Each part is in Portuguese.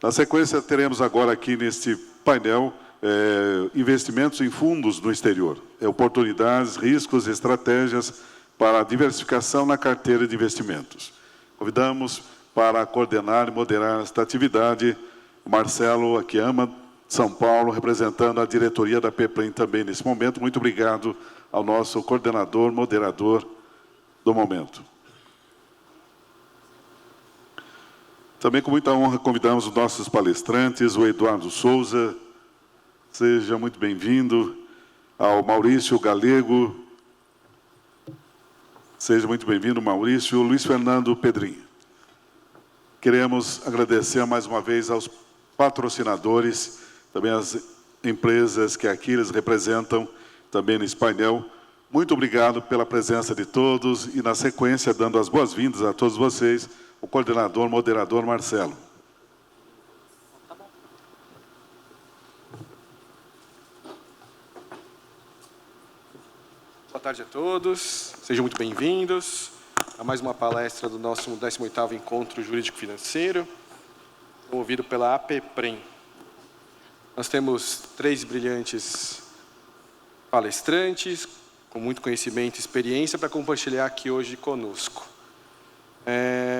Na sequência, teremos agora aqui neste painel investimentos em fundos no exterior, oportunidades, riscos e estratégias para a diversificação na carteira de investimentos. Convidamos para coordenar e moderar esta atividade o Marcelo Akiyama, de São Paulo, representando a diretoria da APEPREM também nesse momento. Muito obrigado ao nosso coordenador, moderador do momento. Também, com muita honra, convidamos os nossos palestrantes, o Eduardo Souza, seja muito bem-vindo, ao Maurício Galego, seja muito bem-vindo, Maurício, Luiz Fernando Pedrinha. Queremos agradecer mais uma vez aos patrocinadores, também às empresas que aqui eles representam, também nesse painel. Muito obrigado pela presença de todos e, na sequência, dando as boas-vindas a todos vocês, o coordenador, moderador Marcelo. Boa tarde a todos, sejam muito bem-vindos a mais uma palestra do nosso 18º Encontro Jurídico Financeiro, promovido pela APEPREM. Nós temos 3 brilhantes palestrantes, com muito conhecimento e experiência, para compartilhar aqui hoje conosco.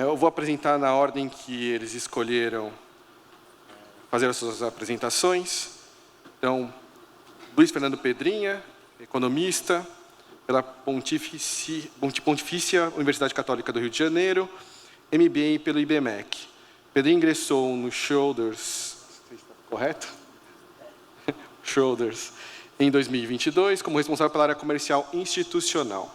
Eu vou apresentar na ordem que eles escolheram fazer as suas apresentações. Então, Luiz Fernando Pedrinha, economista, pela Pontifícia Universidade Católica do Rio de Janeiro, MBA pelo IBMEC. Pedrinho ingressou no Schroders, correto? Schroders, em 2022, como responsável pela área comercial institucional.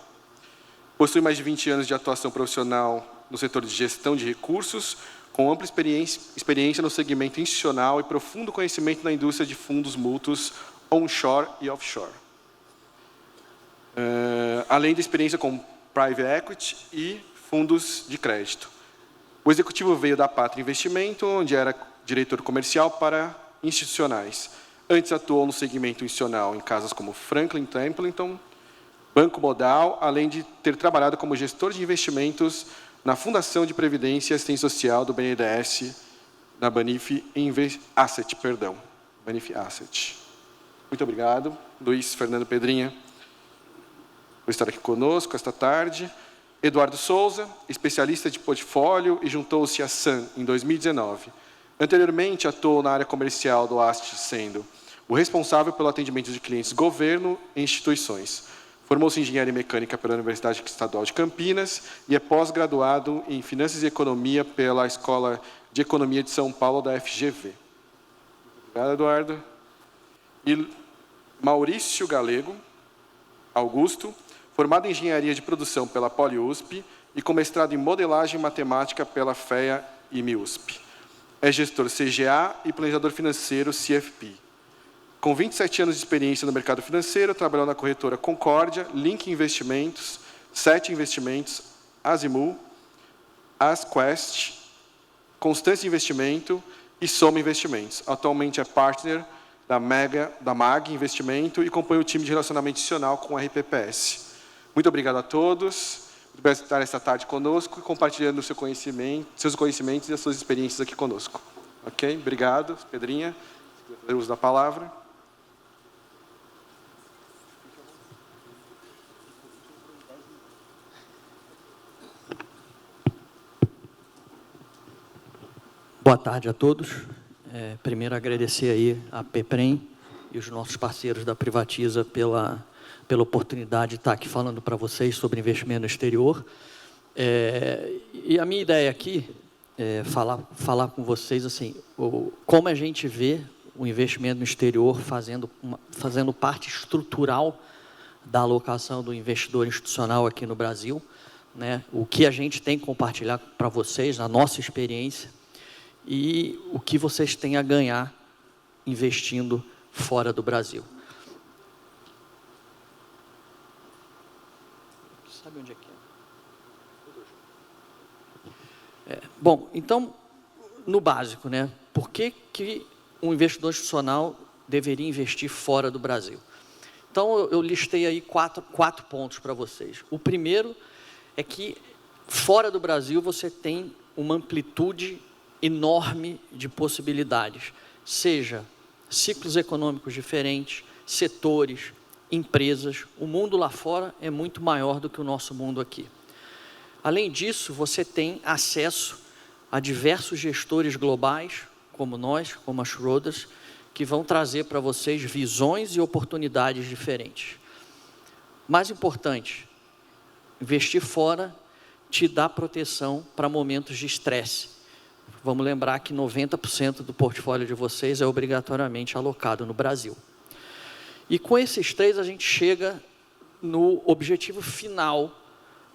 Possui mais de 20 anos de atuação profissional no setor de gestão de recursos, com ampla experiência no segmento institucional e profundo conhecimento na indústria de fundos mútuos onshore e offshore. Além da experiência com private equity e fundos de crédito. O executivo veio da Pátria Investimento, onde era diretor comercial para institucionais. Antes atuou no segmento institucional em casas como Franklin Templeton, Banco Modal, além de ter trabalhado como gestor de investimentos na Fundação de Previdência e Assistência Social do BNDES, na Banif Asset, Banif Asset. Muito obrigado, Luiz Fernando Pedrinha, por estar aqui conosco esta tarde. Eduardo Souza, especialista de portfólio e juntou-se à SAM em 2019. Anteriormente, atuou na área comercial do AST, sendo o responsável pelo atendimento de clientes governo e instituições. Formou-se em Engenharia Mecânica pela Universidade Estadual de Campinas e é pós-graduado em Finanças e Economia pela Escola de Economia de São Paulo, da FGV. Obrigado, Eduardo. E Maurício Galego Augusto, formado em Engenharia de Produção pela PoliUSP e com mestrado em Modelagem e Matemática pela FEA e MIUSP. É gestor CGA e planejador financeiro CFP. Com 27 anos de experiência no mercado financeiro, trabalhou na corretora Concórdia, Link Investimentos, 7 Investimentos, Azimul, Asquest, Constância Investimento e Soma Investimentos. Atualmente é partner da MAG Investimento e compõe o time de relacionamento institucional com a RPPS. Muito obrigado a todos por estar esta tarde conosco e compartilhando seus conhecimentos e as suas experiências aqui conosco. Ok? Obrigado, Pedrinha, pelo uso da palavra. Boa tarde a todos. Primeiro, agradecer aí a APEPREM e os nossos parceiros da Privatiza pela oportunidade de estar aqui falando para vocês sobre investimento no exterior. E a minha ideia aqui é falar com vocês assim, como a gente vê o investimento no exterior fazendo parte estrutural da alocação do investidor institucional aqui no Brasil, né? O que a gente tem que compartilhar para vocês, na nossa experiência, e o que vocês têm a ganhar investindo fora do Brasil. Sabe onde é que é? Bom, então, no básico, né? Por que um investidor institucional deveria investir fora do Brasil? Então, eu listei aí quatro pontos para vocês. O primeiro é que, fora do Brasil, você tem uma amplitude enorme de possibilidades, seja ciclos econômicos diferentes, setores, empresas. O mundo lá fora é muito maior do que o nosso mundo aqui. Além disso, você tem acesso a diversos gestores globais, como nós, como a Schroders, que vão trazer para vocês visões e oportunidades diferentes. Mais importante, investir fora te dá proteção para momentos de estresse. Vamos lembrar que 90% do portfólio de vocês é obrigatoriamente alocado no Brasil. E com esses três, a gente chega no objetivo final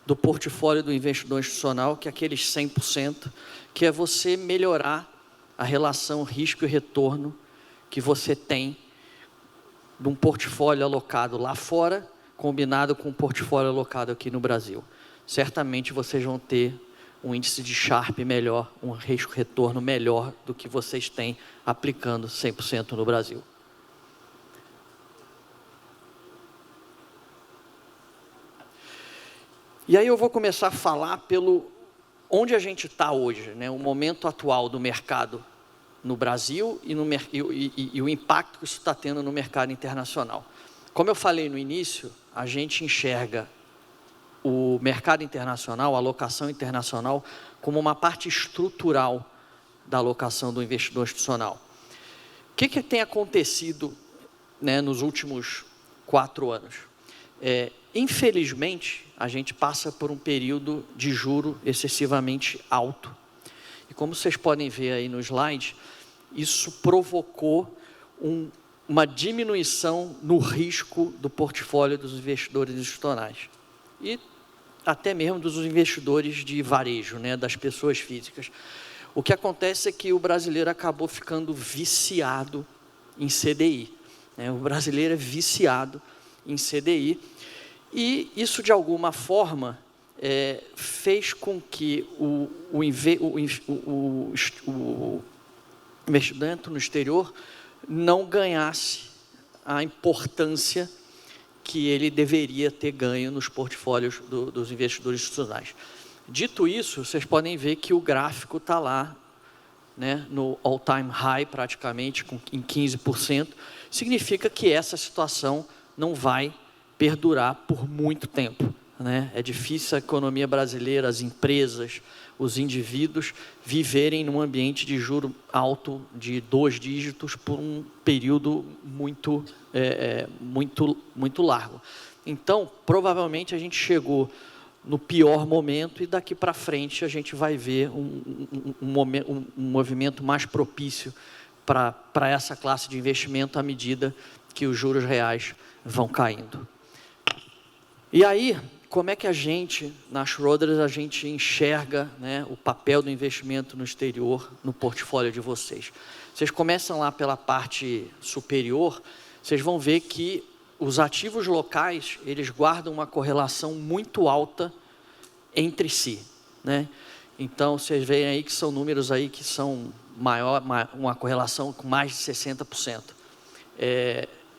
do portfólio do investidor institucional, que é aqueles 100%, que é você melhorar a relação risco e retorno que você tem de um portfólio alocado lá fora, combinado com um portfólio alocado aqui no Brasil. Certamente vocês vão ter um índice de Sharpe melhor, um risco-retorno melhor do que vocês têm aplicando 100% no Brasil. E aí eu vou começar a falar pelo onde a gente está hoje, né? O momento atual do mercado no Brasil e o impacto que isso está tendo no mercado internacional. Como eu falei no início, a gente enxerga o mercado internacional, a alocação internacional, como uma parte estrutural da alocação do investidor institucional. O que tem acontecido, né, nos últimos 4 anos? Infelizmente, a gente passa por um período de juro excessivamente alto. E como vocês podem ver aí no slide, isso provocou uma diminuição no risco do portfólio dos investidores institucionais. E até mesmo dos investidores de varejo, né, das pessoas físicas. O que acontece é que o brasileiro acabou ficando viciado em CDI. Né? O brasileiro é viciado em CDI. E isso, de alguma forma, fez com que o investimento no exterior não ganhasse a importância que ele deveria ter ganho nos portfólios dos investidores institucionais. Dito isso, vocês podem ver que o gráfico está lá, né, no all-time high, praticamente, em 15%. Significa que essa situação não vai perdurar por muito tempo, né? É difícil a economia brasileira, as empresas, os indivíduos viverem num ambiente de juro alto de 2 dígitos por um período muito largo. Então, provavelmente a gente chegou no pior momento e daqui para frente a gente vai ver um movimento mais propício para essa classe de investimento à medida que os juros reais vão caindo. E aí, como é que a gente, na Schroders, a gente enxerga, né, o papel do investimento no exterior no portfólio de vocês? Vocês começam lá pela parte superior, vocês vão ver que os ativos locais, eles guardam uma correlação muito alta entre si, né? Então, vocês veem aí que são números aí que são uma correlação com mais de 60%.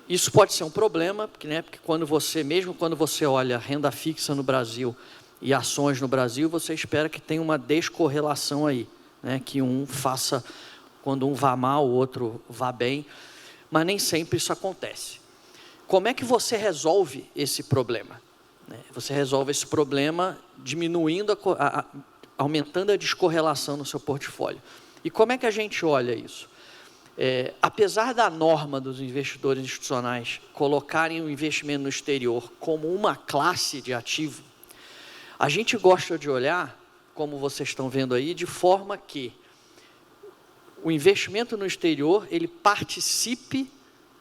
Isso pode ser um problema, porque mesmo quando você olha renda fixa no Brasil e ações no Brasil, você espera que tenha uma descorrelação aí, né? Que quando um vá mal, o outro vá bem, mas nem sempre isso acontece. Como é que você resolve esse problema? Você resolve esse problema diminuindo, aumentando a descorrelação no seu portfólio. E como é que a gente olha isso? Apesar da norma dos investidores institucionais colocarem o investimento no exterior como uma classe de ativo, a gente gosta de olhar, como vocês estão vendo aí, de forma que o investimento no exterior ele participe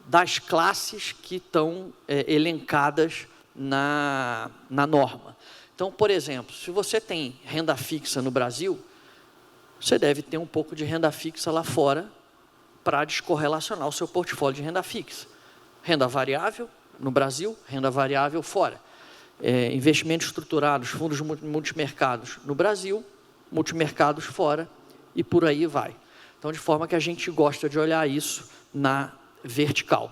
das classes que estão elencadas na norma. Então, por exemplo, se você tem renda fixa no Brasil, você deve ter um pouco de renda fixa lá fora para descorrelacionar o seu portfólio de renda fixa. Renda variável no Brasil, renda variável fora. Investimentos estruturados, fundos multimercados no Brasil, multimercados fora e por aí vai. Então, de forma que a gente gosta de olhar isso na vertical.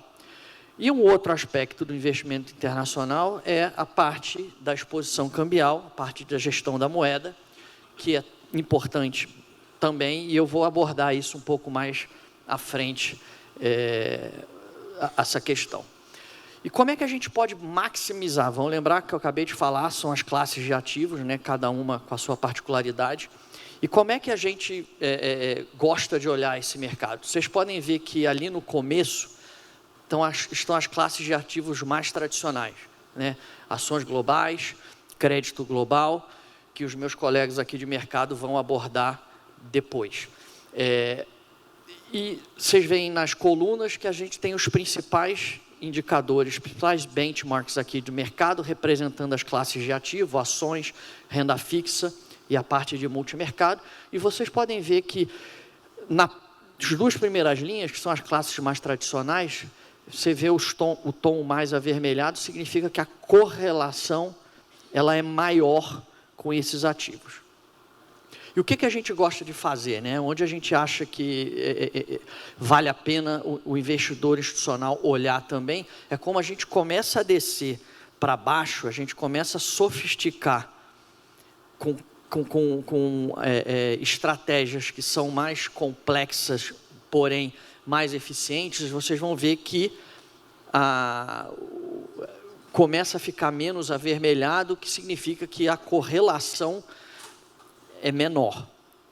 E um outro aspecto do investimento internacional é a parte da exposição cambial, a parte da gestão da moeda, que é importante também, e eu vou abordar isso um pouco mais à frente, essa questão. E como é que a gente pode maximizar? Vamos lembrar que eu acabei de falar, são as classes de ativos, né, cada uma com a sua particularidade. E como é que a gente gosta de olhar esse mercado? Vocês podem ver que ali no começo estão as classes de ativos mais tradicionais, né? Ações globais, crédito global, que os meus colegas aqui de mercado vão abordar depois. E vocês veem nas colunas que a gente tem os principais indicadores, principais benchmarks aqui do mercado, representando as classes de ativo, ações, renda fixa e a parte de multimercado. E vocês podem ver que nas duas primeiras linhas, que são as classes mais tradicionais, você vê o tom mais avermelhado, significa que a correlação ela é maior com esses ativos. E o que a gente gosta de fazer, né? Onde a gente acha que vale a pena o investidor institucional olhar também, é como a gente começa a descer para baixo, a gente começa a sofisticar com estratégias que são mais complexas, porém mais eficientes. Vocês vão ver que começa a ficar menos avermelhado, o que significa que a correlação é menor.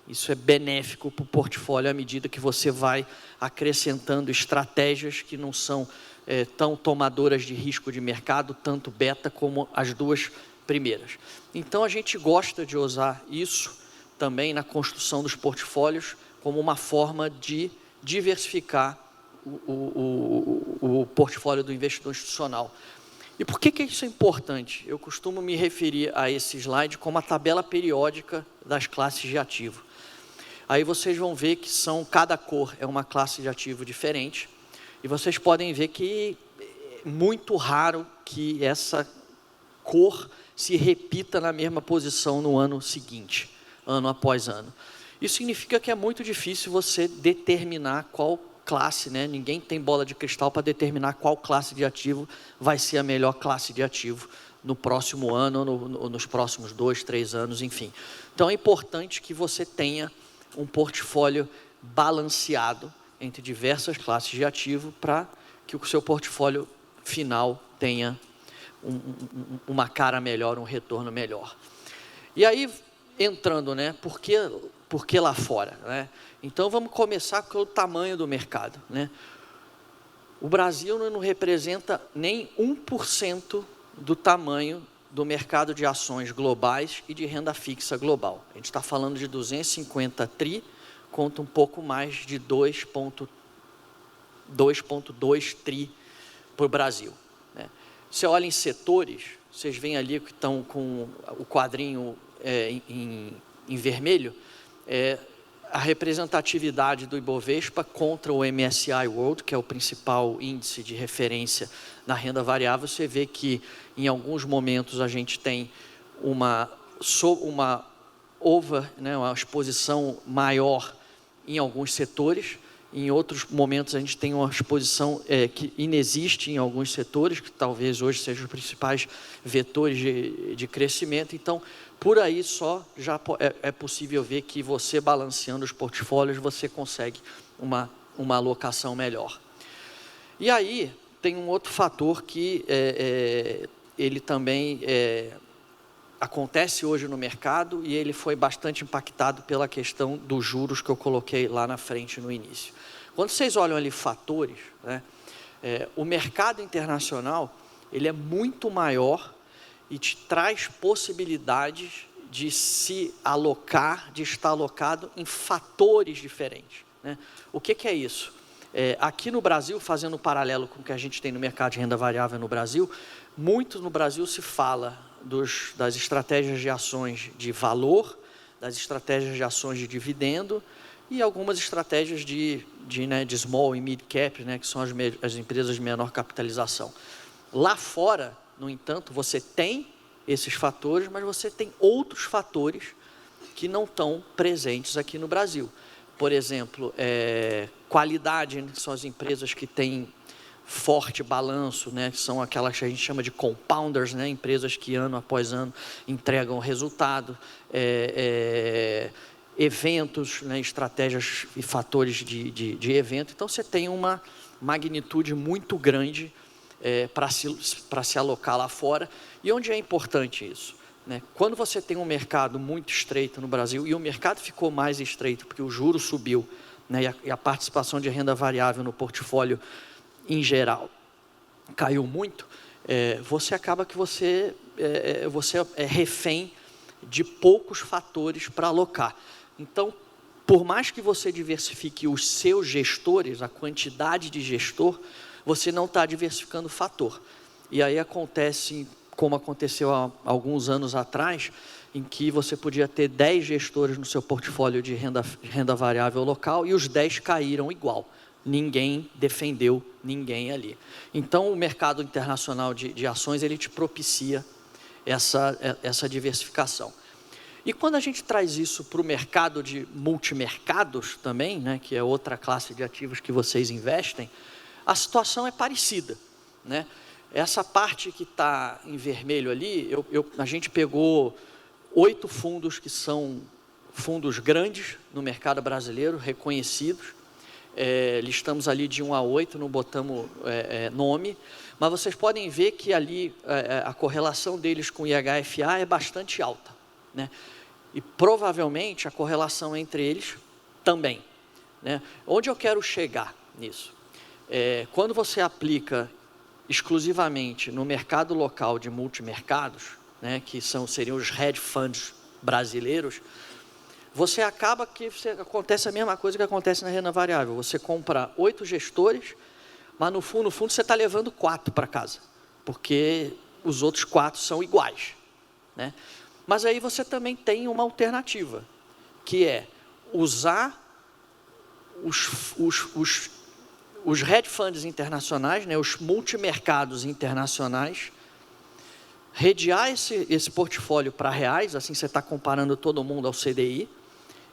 Isso é benéfico para o portfólio à medida que você vai acrescentando estratégias que não são tão tomadoras de risco de mercado, tanto beta como as duas primeiras. Então, a gente gosta de usar isso também na construção dos portfólios como uma forma de diversificar o portfólio do investidor institucional. E por que isso é importante? Eu costumo me referir a esse slide como a tabela periódica das classes de ativo. Aí vocês vão ver que cada cor é uma classe de ativo diferente, e vocês podem ver que é muito raro que essa cor se repita na mesma posição no ano seguinte, ano após ano. Isso significa que é muito difícil você determinar qual classe, né? Ninguém tem bola de cristal para determinar qual classe de ativo vai ser a melhor classe de ativo no próximo ano, nos próximos 2, 3 anos, enfim. Então, é importante que você tenha um portfólio balanceado entre diversas classes de ativo para que o seu portfólio final tenha uma cara melhor, um retorno melhor. E aí, entrando, né? Por que lá fora, né? Então, vamos começar com o tamanho do mercado, né? O Brasil não representa nem 1% do tamanho do mercado de ações globais e de renda fixa global. A gente está falando de 250 tri, conta um pouco mais de 2,2 tri para o Brasil, né? Você olha em setores, vocês veem ali que estão com o quadrinho em vermelho, a representatividade do Ibovespa contra o MSCI World, que é o principal índice de referência na renda variável. Você vê que em alguns momentos a gente tem uma exposição maior em alguns setores, em outros momentos a gente tem uma exposição que inexiste em alguns setores, que talvez hoje sejam os principais vetores de crescimento. Então, por aí só já é possível ver que você balanceando os portfólios, você consegue uma alocação melhor. E aí tem um outro fator que ele também acontece hoje no mercado, e ele foi bastante impactado pela questão dos juros que eu coloquei lá na frente no início. Quando vocês olham ali fatores, né, o mercado internacional ele é muito maior e te traz possibilidades de se alocar, de estar alocado em fatores diferentes, né? O que é isso? Aqui no Brasil, fazendo um paralelo com o que a gente tem no mercado de renda variável no Brasil, muito no Brasil se fala das estratégias de ações de valor, das estratégias de ações de dividendo e algumas estratégias de small e mid cap, né, que são as empresas de menor capitalização. Lá fora, no entanto, você tem esses fatores, mas você tem outros fatores que não estão presentes aqui no Brasil. Por exemplo, qualidade, que são as empresas que têm forte balanço, né, que são aquelas que a gente chama de compounders, né, empresas que ano após ano entregam resultado. eventos, né, estratégias e fatores de evento. Então, você tem uma magnitude muito grande para se alocar lá fora. E onde é importante isso? Né? Quando você tem um mercado muito estreito no Brasil, e o mercado ficou mais estreito porque o juro subiu, né, e a participação de renda variável no portfólio, em geral, caiu muito, você acaba que você é refém de poucos fatores para alocar. Então, por mais que você diversifique os seus gestores, a quantidade de gestor, você não está diversificando o fator. E aí acontece, como aconteceu há alguns anos atrás, em que você podia ter 10 gestores no seu portfólio de renda variável local e os 10 caíram igual. Ninguém defendeu ninguém ali. Então, o mercado internacional de ações, ele te propicia essa diversificação. E quando a gente traz isso para o mercado de multimercados também, né, que é outra classe de ativos que vocês investem, a situação é parecida, né? Essa parte que está em vermelho ali, a gente pegou 8 fundos que são fundos grandes no mercado brasileiro, reconhecidos. Listamos ali de 1 a 8, não botamos nome, mas vocês podem ver que ali a correlação deles com o IHFA é bastante alta, né? E provavelmente a correlação entre eles também, né? Onde eu quero chegar nisso? Quando você aplica exclusivamente no mercado local de multimercados, né, que seriam os hedge funds brasileiros, você acaba que acontece a mesma coisa que acontece na renda variável. Você compra 8 gestores, mas no fundo você está levando 4 para casa, porque os outros 4 são iguais, né? Mas aí você também tem uma alternativa, que é usar os hedge funds internacionais, né, os multimercados internacionais, redear esse portfólio para reais, assim você está comparando todo mundo ao CDI,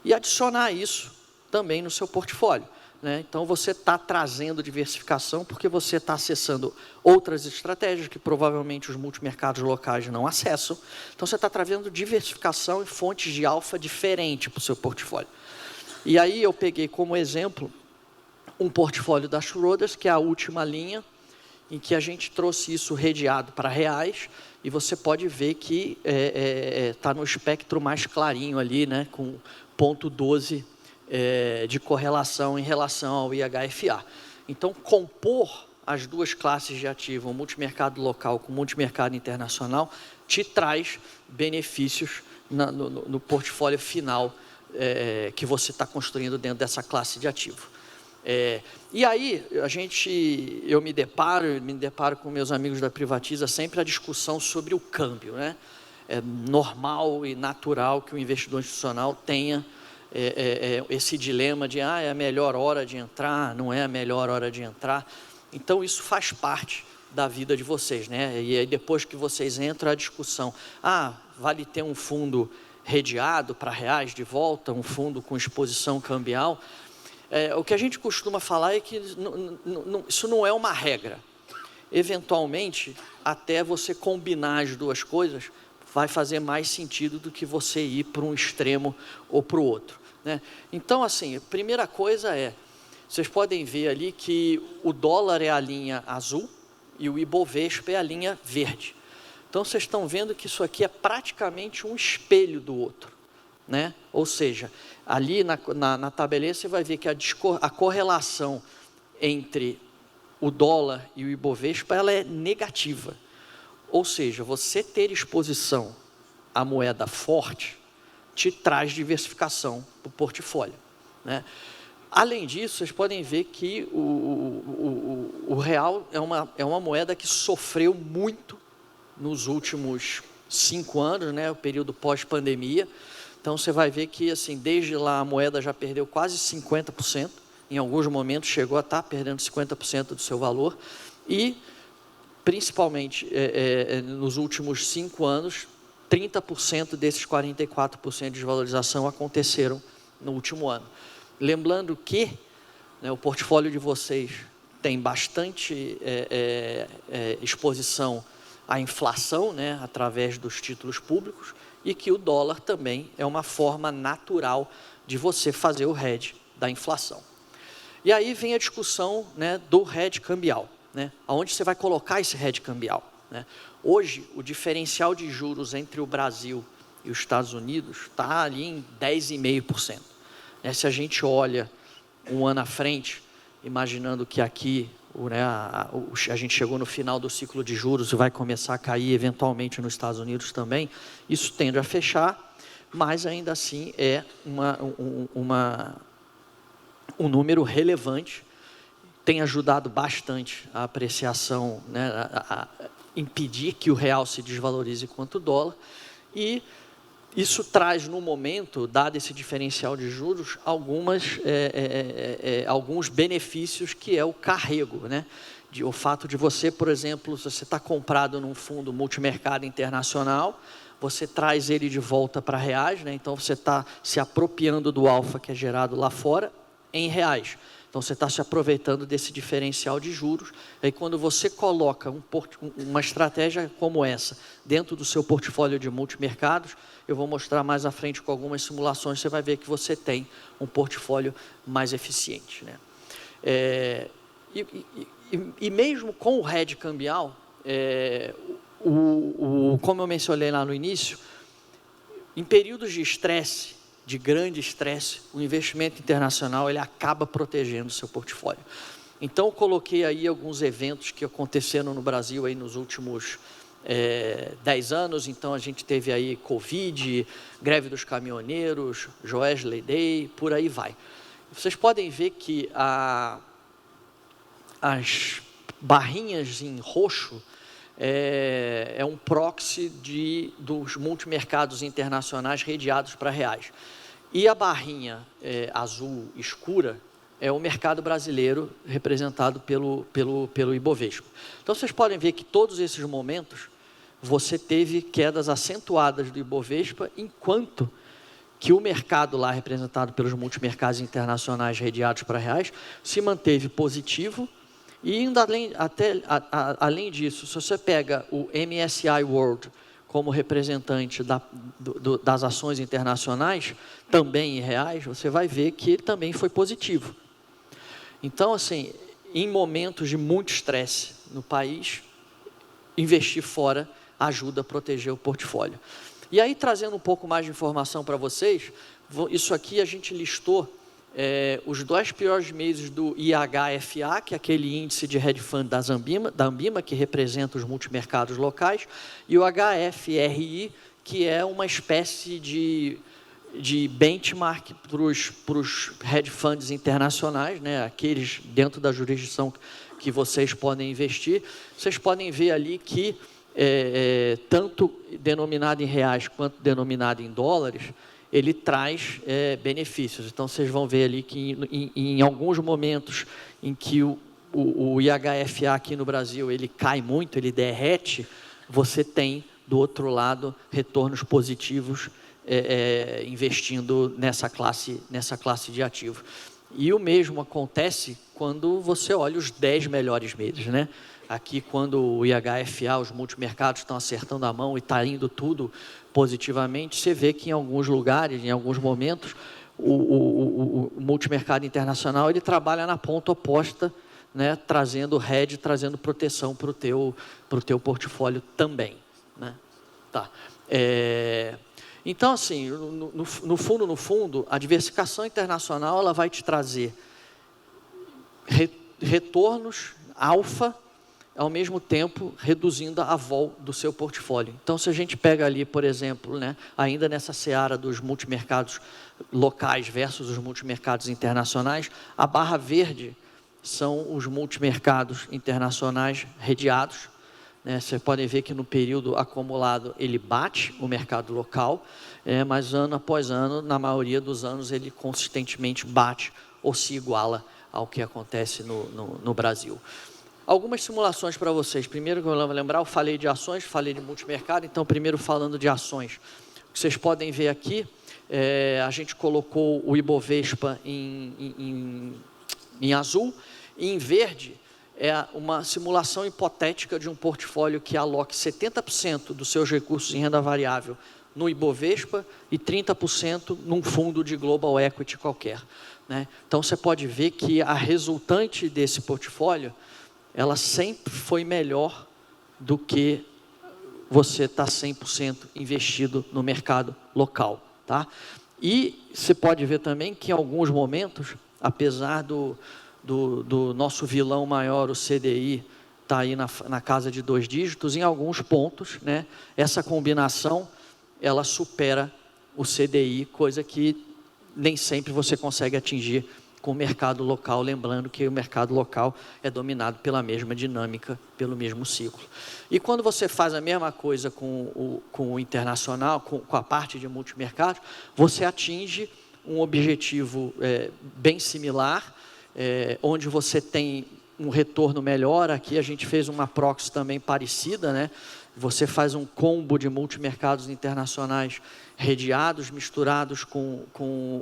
e adicionar isso também no seu portfólio, né? Então, você está trazendo diversificação porque você está acessando outras estratégias que provavelmente os multimercados locais não acessam. Então, você está trazendo diversificação e fontes de alfa diferente para o seu portfólio. E aí, eu peguei como exemplo um portfólio da Schroders, que é a última linha, em que a gente trouxe isso redeado para reais, e você pode ver que está no espectro mais clarinho ali, né, com 0,12 de correlação em relação ao IHFA. Então, compor as duas classes de ativo, o multimercado local com o multimercado internacional, te traz benefícios no portfólio final que você está construindo dentro dessa classe de ativo. E aí, eu me deparo com meus amigos da Privatiza sempre a discussão sobre o câmbio, né? É normal e natural que o investidor institucional tenha esse dilema de é a melhor hora de entrar, não é a melhor hora de entrar. Então, isso faz parte da vida de vocês, né? E aí, depois que vocês entram, a discussão, vale ter um fundo redeado para reais de volta, um fundo com exposição cambial. O que a gente costuma falar é que isso não é uma regra. Eventualmente, até você combinar as duas coisas, vai fazer mais sentido do que você ir para um extremo ou para o outro, né? Então, assim, a primeira coisa vocês podem ver ali que o dólar é a linha azul e o Ibovespa é a linha verde. Então, vocês estão vendo que isso aqui é praticamente um espelho do outro, né? Ou seja, ali na tabelinha você vai ver que a correlação entre o dólar e o Ibovespa ela é negativa. Ou seja, você ter exposição à moeda forte te traz diversificação para o portfólio, né? Além disso, vocês podem ver que o real é uma moeda que sofreu muito nos últimos 5 anos, né, o período pós-pandemia. Então, você vai ver que, assim, desde lá a moeda já perdeu quase 50%, em alguns momentos chegou a estar perdendo 50% do seu valor, e, principalmente, nos últimos 5 anos, 30% desses 44% de desvalorização aconteceram no último ano. Lembrando que, né, o portfólio de vocês tem bastante exposição à inflação, né, através dos títulos públicos, e que o dólar também é uma forma natural de você fazer o hedge da inflação. E aí vem a discussão, né, do hedge cambial, né, aonde você vai colocar esse hedge cambial, né? Hoje, o diferencial de juros entre o Brasil e os Estados Unidos está ali em 10,5%. Né? Se a gente olha um ano à frente, imaginando que aqui a gente chegou no final do ciclo de juros e vai começar a cair eventualmente nos Estados Unidos também, isso tende a fechar, mas ainda assim é um número relevante, tem ajudado bastante a apreciação, né, a impedir que o real se desvalorize quanto o dólar, e isso traz, no momento, dado esse diferencial de juros, alguns benefícios, que é o carrego, né? O fato de você, por exemplo, se você está comprado num fundo multimercado internacional, você traz ele de volta para reais, né? Então você está se apropriando do alfa que é gerado lá fora em reais. Então você está se aproveitando desse diferencial de juros. Aí quando você coloca uma estratégia como essa dentro do seu portfólio de multimercados, eu vou mostrar mais à frente com algumas simulações, você vai ver que você tem um portfólio mais eficiente, né? E mesmo com o hedge cambial, como eu mencionei lá no início, em períodos de estresse, de grande estresse, o investimento internacional ele acaba protegendo o seu portfólio. Então, eu coloquei aí alguns eventos que aconteceram no Brasil aí nos últimos 10 anos. Então, a gente teve aí Covid, greve dos caminhoneiros, Joesley Day, por aí vai. Vocês podem ver que as barrinhas em roxo é um proxy dos multimercados internacionais redeados para reais. E a barrinha azul escura é o mercado brasileiro representado pelo Ibovespa. Então, vocês podem ver que todos esses momentos você teve quedas acentuadas do Ibovespa, enquanto que o mercado lá representado pelos multimercados internacionais redeados para reais se manteve positivo. E ainda além disso, se você pega o MSCI World como representante das ações internacionais, também em reais, você vai ver que ele também foi positivo. Então, assim, em momentos de muito estresse no país, investir fora ajuda a proteger o portfólio. E aí, trazendo um pouco mais de informação para vocês, isso aqui a gente listou os 2 piores meses do IHFA, que é aquele índice de hedge fund da Ambima, que representa os multimercados locais, e o HFRI, que é uma espécie de benchmark para os hedge funds internacionais, né, aqueles dentro da jurisdição que vocês podem investir. Vocês podem ver ali que, tanto denominado em reais quanto denominado em dólares, ele traz benefícios. Então, vocês vão ver ali que em alguns momentos em que o IHFA aqui no Brasil ele cai muito, ele derrete, você tem, do outro lado, retornos positivos investindo nessa classe de ativo. E o mesmo acontece quando você olha os 10 melhores meses, né? Aqui, quando o IHFA, os multimercados estão acertando a mão e está indo tudo positivamente, você vê que em alguns lugares, em alguns momentos, o multimercado internacional ele trabalha na ponta oposta, né, trazendo hedge, trazendo proteção para o teu portfólio também, né? Tá. Então, assim, no fundo, a diversificação internacional ela vai te trazer retornos alfa, ao mesmo tempo reduzindo a vol do seu portfólio. Então, se a gente pega ali, por exemplo, né, ainda nessa seara dos multimercados locais versus os multimercados internacionais, a barra verde são os multimercados internacionais redeados, né? Vocês podem ver que no período acumulado ele bate o mercado local, mas ano após ano, na maioria dos anos, ele consistentemente bate ou se iguala ao que acontece no Brasil. Algumas simulações para vocês. Primeiro, que eu vou lembrar, eu falei de ações, falei de multimercado, então primeiro falando de ações. O que vocês podem ver aqui, a gente colocou o Ibovespa em azul, e em verde é uma simulação hipotética de um portfólio que aloque 70% dos seus recursos em renda variável no Ibovespa e 30% num fundo de Global Equity qualquer, né? Então, você pode ver que a resultante desse portfólio, ela sempre foi melhor do que você está 100% investido no mercado local, tá? E você pode ver também que em alguns momentos, apesar do nosso vilão maior, o CDI, está aí na casa de 2 dígitos, em alguns pontos, né, essa combinação, ela supera o CDI, coisa que nem sempre você consegue atingir com o mercado local, lembrando que o mercado local é dominado pela mesma dinâmica, pelo mesmo ciclo. E quando você faz a mesma coisa com o internacional, com a parte de multimercado, você atinge um objetivo bem similar, onde você tem um retorno melhor. Aqui a gente fez uma proxy também parecida, né? Você faz um combo de multimercados internacionais redeados, misturados com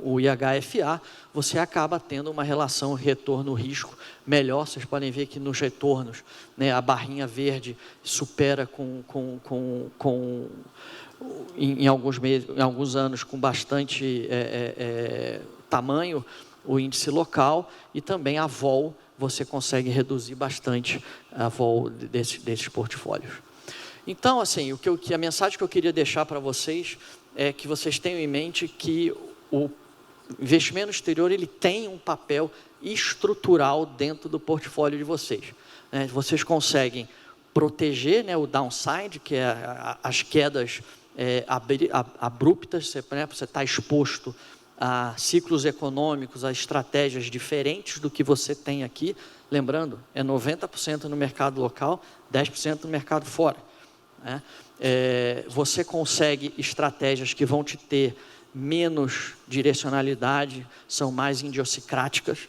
o IHFA, você acaba tendo uma relação retorno-risco melhor. Vocês podem ver que nos retornos, né, a barrinha verde supera em alguns anos com bastante tamanho o índice local, e também a vol, você consegue reduzir bastante a vol desses portfólios. Então, assim, a mensagem que eu queria deixar para vocês é que vocês tenham em mente que o investimento no exterior, ele tem um papel estrutural dentro do portfólio de vocês, né? Vocês conseguem proteger, né, o downside, que é as quedas abruptas. Você está exposto a ciclos econômicos, a estratégias diferentes do que você tem aqui. Lembrando, é 90% no mercado local, 10% no mercado fora, né? Você consegue estratégias que vão te ter menos direcionalidade, são mais idiosincráticas.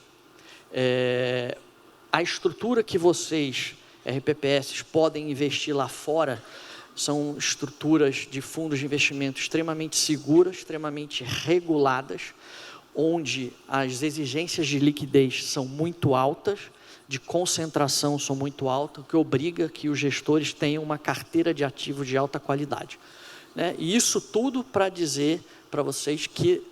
A estrutura que vocês, RPPS, podem investir lá fora, são estruturas de fundos de investimento extremamente seguras, extremamente reguladas, onde as exigências de liquidez são muito altas, de concentração são muito altas, o que obriga que os gestores tenham uma carteira de ativos de alta qualidade, né? E isso tudo para dizer para vocês que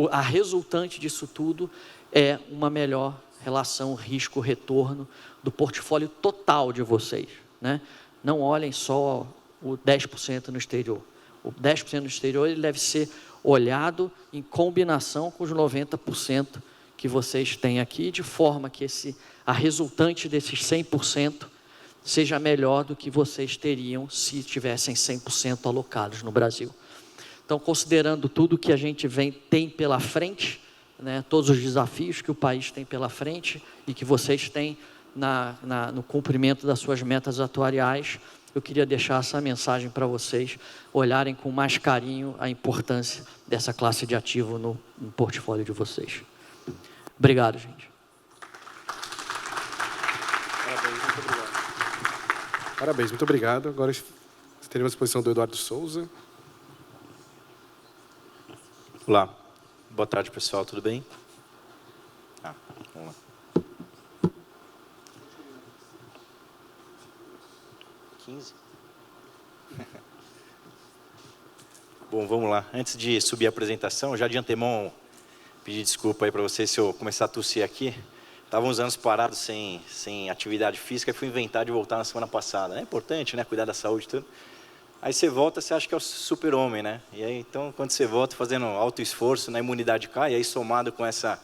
a resultante disso tudo é uma melhor relação risco-retorno do portfólio total de vocês, né? Não olhem só o 10% no exterior. O 10% no exterior, ele deve ser olhado em combinação com os 90% que vocês têm aqui, de forma que a resultante desses 100% seja melhor do que vocês teriam se tivessem 100% alocados no Brasil. Então, considerando tudo que a gente tem pela frente, né, todos os desafios que o país tem pela frente e que vocês têm no cumprimento das suas metas atuariais, eu queria deixar essa mensagem para vocês olharem com mais carinho a importância dessa classe de ativo no portfólio de vocês. Obrigado, gente. Parabéns, muito obrigado. Parabéns, muito obrigado. Agora teremos a exposição do Eduardo Souza. Olá, boa tarde, pessoal, tudo bem? Vamos lá. 15. Bom, vamos lá. Antes de subir a apresentação, já de antemão pedir desculpa aí para vocês se eu começar a tossir aqui. Estava uns anos parados sem atividade física e fui inventar de voltar na semana passada. É importante, né? Cuidar da saúde e tudo. Aí você volta, você acha que é o super-homem, né? E aí, então, quando você volta fazendo alto esforço, a imunidade cai, e aí somado com essa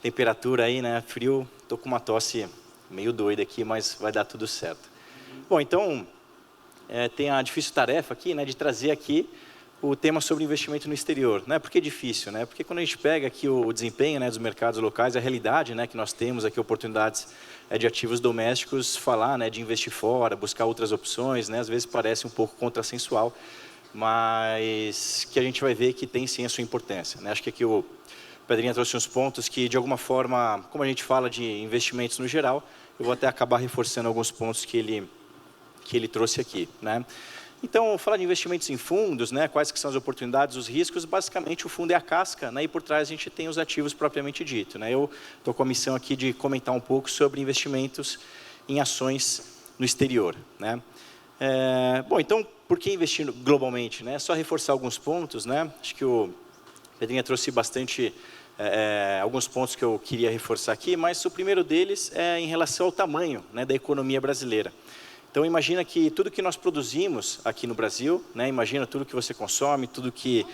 temperatura aí, né? Frio, estou com uma tosse meio doida aqui, mas vai dar tudo certo. Bom, então, tem a difícil tarefa aqui, né, de trazer aqui o tema sobre investimento no exterior, né? Por que difícil, né? Porque quando a gente pega aqui o desempenho, né, dos mercados locais, a realidade, né, que nós temos aqui oportunidades de ativos domésticos, falar, né, de investir fora, buscar outras opções, né, às vezes parece um pouco contrassensual, mas que a gente vai ver que tem sim a sua importância, né? Acho que aqui o Pedrinha trouxe uns pontos que, de alguma forma, como a gente fala de investimentos no geral, eu vou até acabar reforçando alguns pontos que ele trouxe aqui, né? Então, falar de investimentos em fundos, né, quais que são as oportunidades, os riscos, basicamente o fundo é a casca, né, e por trás a gente tem os ativos propriamente dito, né? Eu estou com a missão aqui de comentar um pouco sobre investimentos em ações no exterior, né? Bom, então, por que investir globalmente, né? Só reforçar alguns pontos, né? Acho que o Pedrinha trouxe bastante alguns pontos que eu queria reforçar aqui, mas o primeiro deles é em relação ao tamanho, né, da economia brasileira. Então, imagina que tudo que nós produzimos aqui no Brasil, né, imagina tudo que você consome, tudo que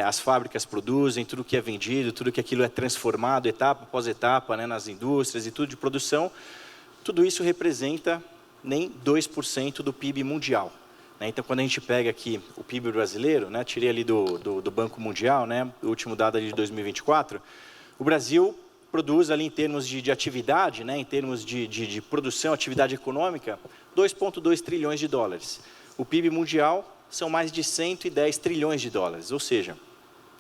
as fábricas produzem, tudo que é vendido, tudo que aquilo é transformado etapa após etapa, né, nas indústrias e tudo de produção, tudo isso representa nem 2% do PIB mundial. Né? Então, quando a gente pega aqui o PIB brasileiro, né, tirei ali do Banco Mundial, né, o último dado ali de 2024, o Brasil produz ali em termos de atividade, né, em termos de produção, atividade econômica, 2,2 trilhões de dólares. O PIB mundial são mais de 110 trilhões de dólares, ou seja,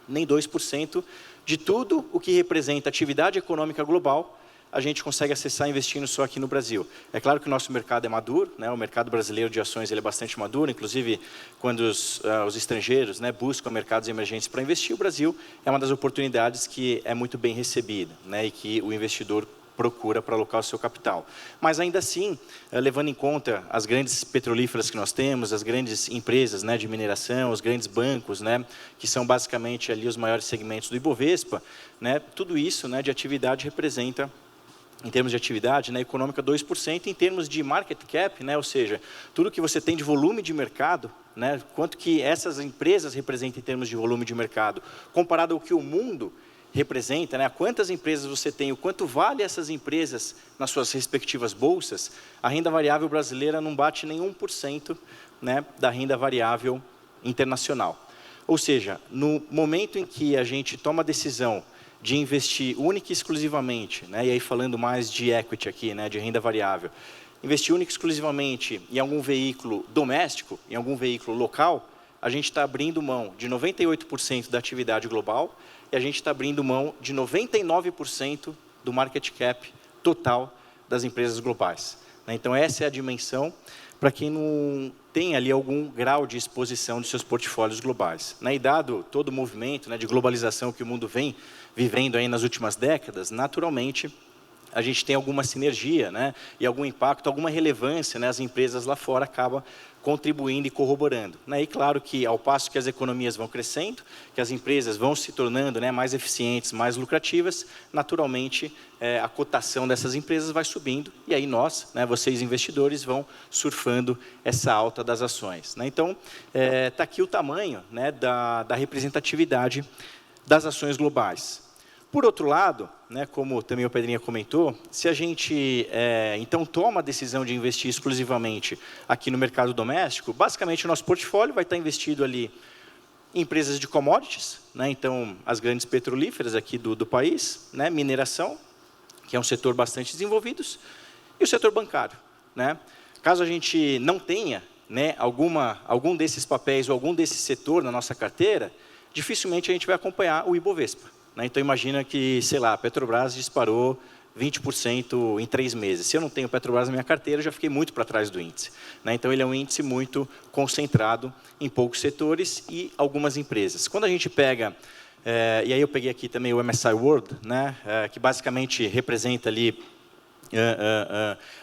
nem 2% de tudo o que representa atividade econômica global a gente consegue acessar investindo só aqui no Brasil. É claro que o nosso mercado é maduro, né? O mercado brasileiro de ações ele é bastante maduro, inclusive quando os estrangeiros, né, buscam mercados emergentes para investir, o Brasil é uma das oportunidades que é muito bem recebida, né, e que o investidor procura para alocar o seu capital. Mas ainda assim, levando em conta as grandes petrolíferas que nós temos, as grandes empresas, né, de mineração, os grandes bancos, né, que são basicamente ali os maiores segmentos do Ibovespa, né, tudo isso, né, de atividade representa, em termos de atividade, né, econômica, 2%, em termos de market cap, né, ou seja, tudo que você tem de volume de mercado, né, quanto que essas empresas representam em termos de volume de mercado, comparado ao que o mundo representa, né, quantas empresas você tem, o quanto vale essas empresas nas suas respectivas bolsas, a renda variável brasileira não bate nem 1%, né, da renda variável internacional. Ou seja, no momento em que a gente toma a decisão de investir única e exclusivamente, né, e aí falando mais de equity aqui, né, de renda variável, investir única e exclusivamente em algum veículo doméstico, em algum veículo local, a gente está abrindo mão de 98% da atividade global e a gente está abrindo mão de 99% do market cap total das empresas globais. Né? Então, essa é a dimensão para quem não tem ali algum grau de exposição dos seus portfólios globais. Né? E dado todo o movimento, né, de globalização que o mundo vem vivendo aí nas últimas décadas, naturalmente, a gente tem alguma sinergia, né, e algum impacto, alguma relevância, né, as empresas lá fora acabam contribuindo e corroborando. Né? E claro que, ao passo que as economias vão crescendo, que as empresas vão se tornando, né, mais eficientes, mais lucrativas, naturalmente, a cotação dessas empresas vai subindo, e aí nós, né, vocês investidores, vão surfando essa alta das ações. Né? Então, está aqui o tamanho, né, da representatividade das ações globais. Por outro lado, né, como também o Pedrinha comentou, se a gente, então, toma a decisão de investir exclusivamente aqui no mercado doméstico, basicamente o nosso portfólio vai estar investido ali em empresas de commodities, né, então, as grandes petrolíferas aqui do país, né, mineração, que é um setor bastante desenvolvido, e o setor bancário. Né? Caso a gente não tenha, né, algum desses papéis ou algum desse setor na nossa carteira, dificilmente a gente vai acompanhar o Ibovespa. Né? Então, imagina que, sei lá, a Petrobras disparou 20% em 3 meses. Se eu não tenho Petrobras na minha carteira, eu já fiquei muito para trás do índice. Né? Então, ele é um índice muito concentrado em poucos setores e algumas empresas. Quando a gente pega, e aí eu peguei aqui também o MSCI World, né, que basicamente representa ali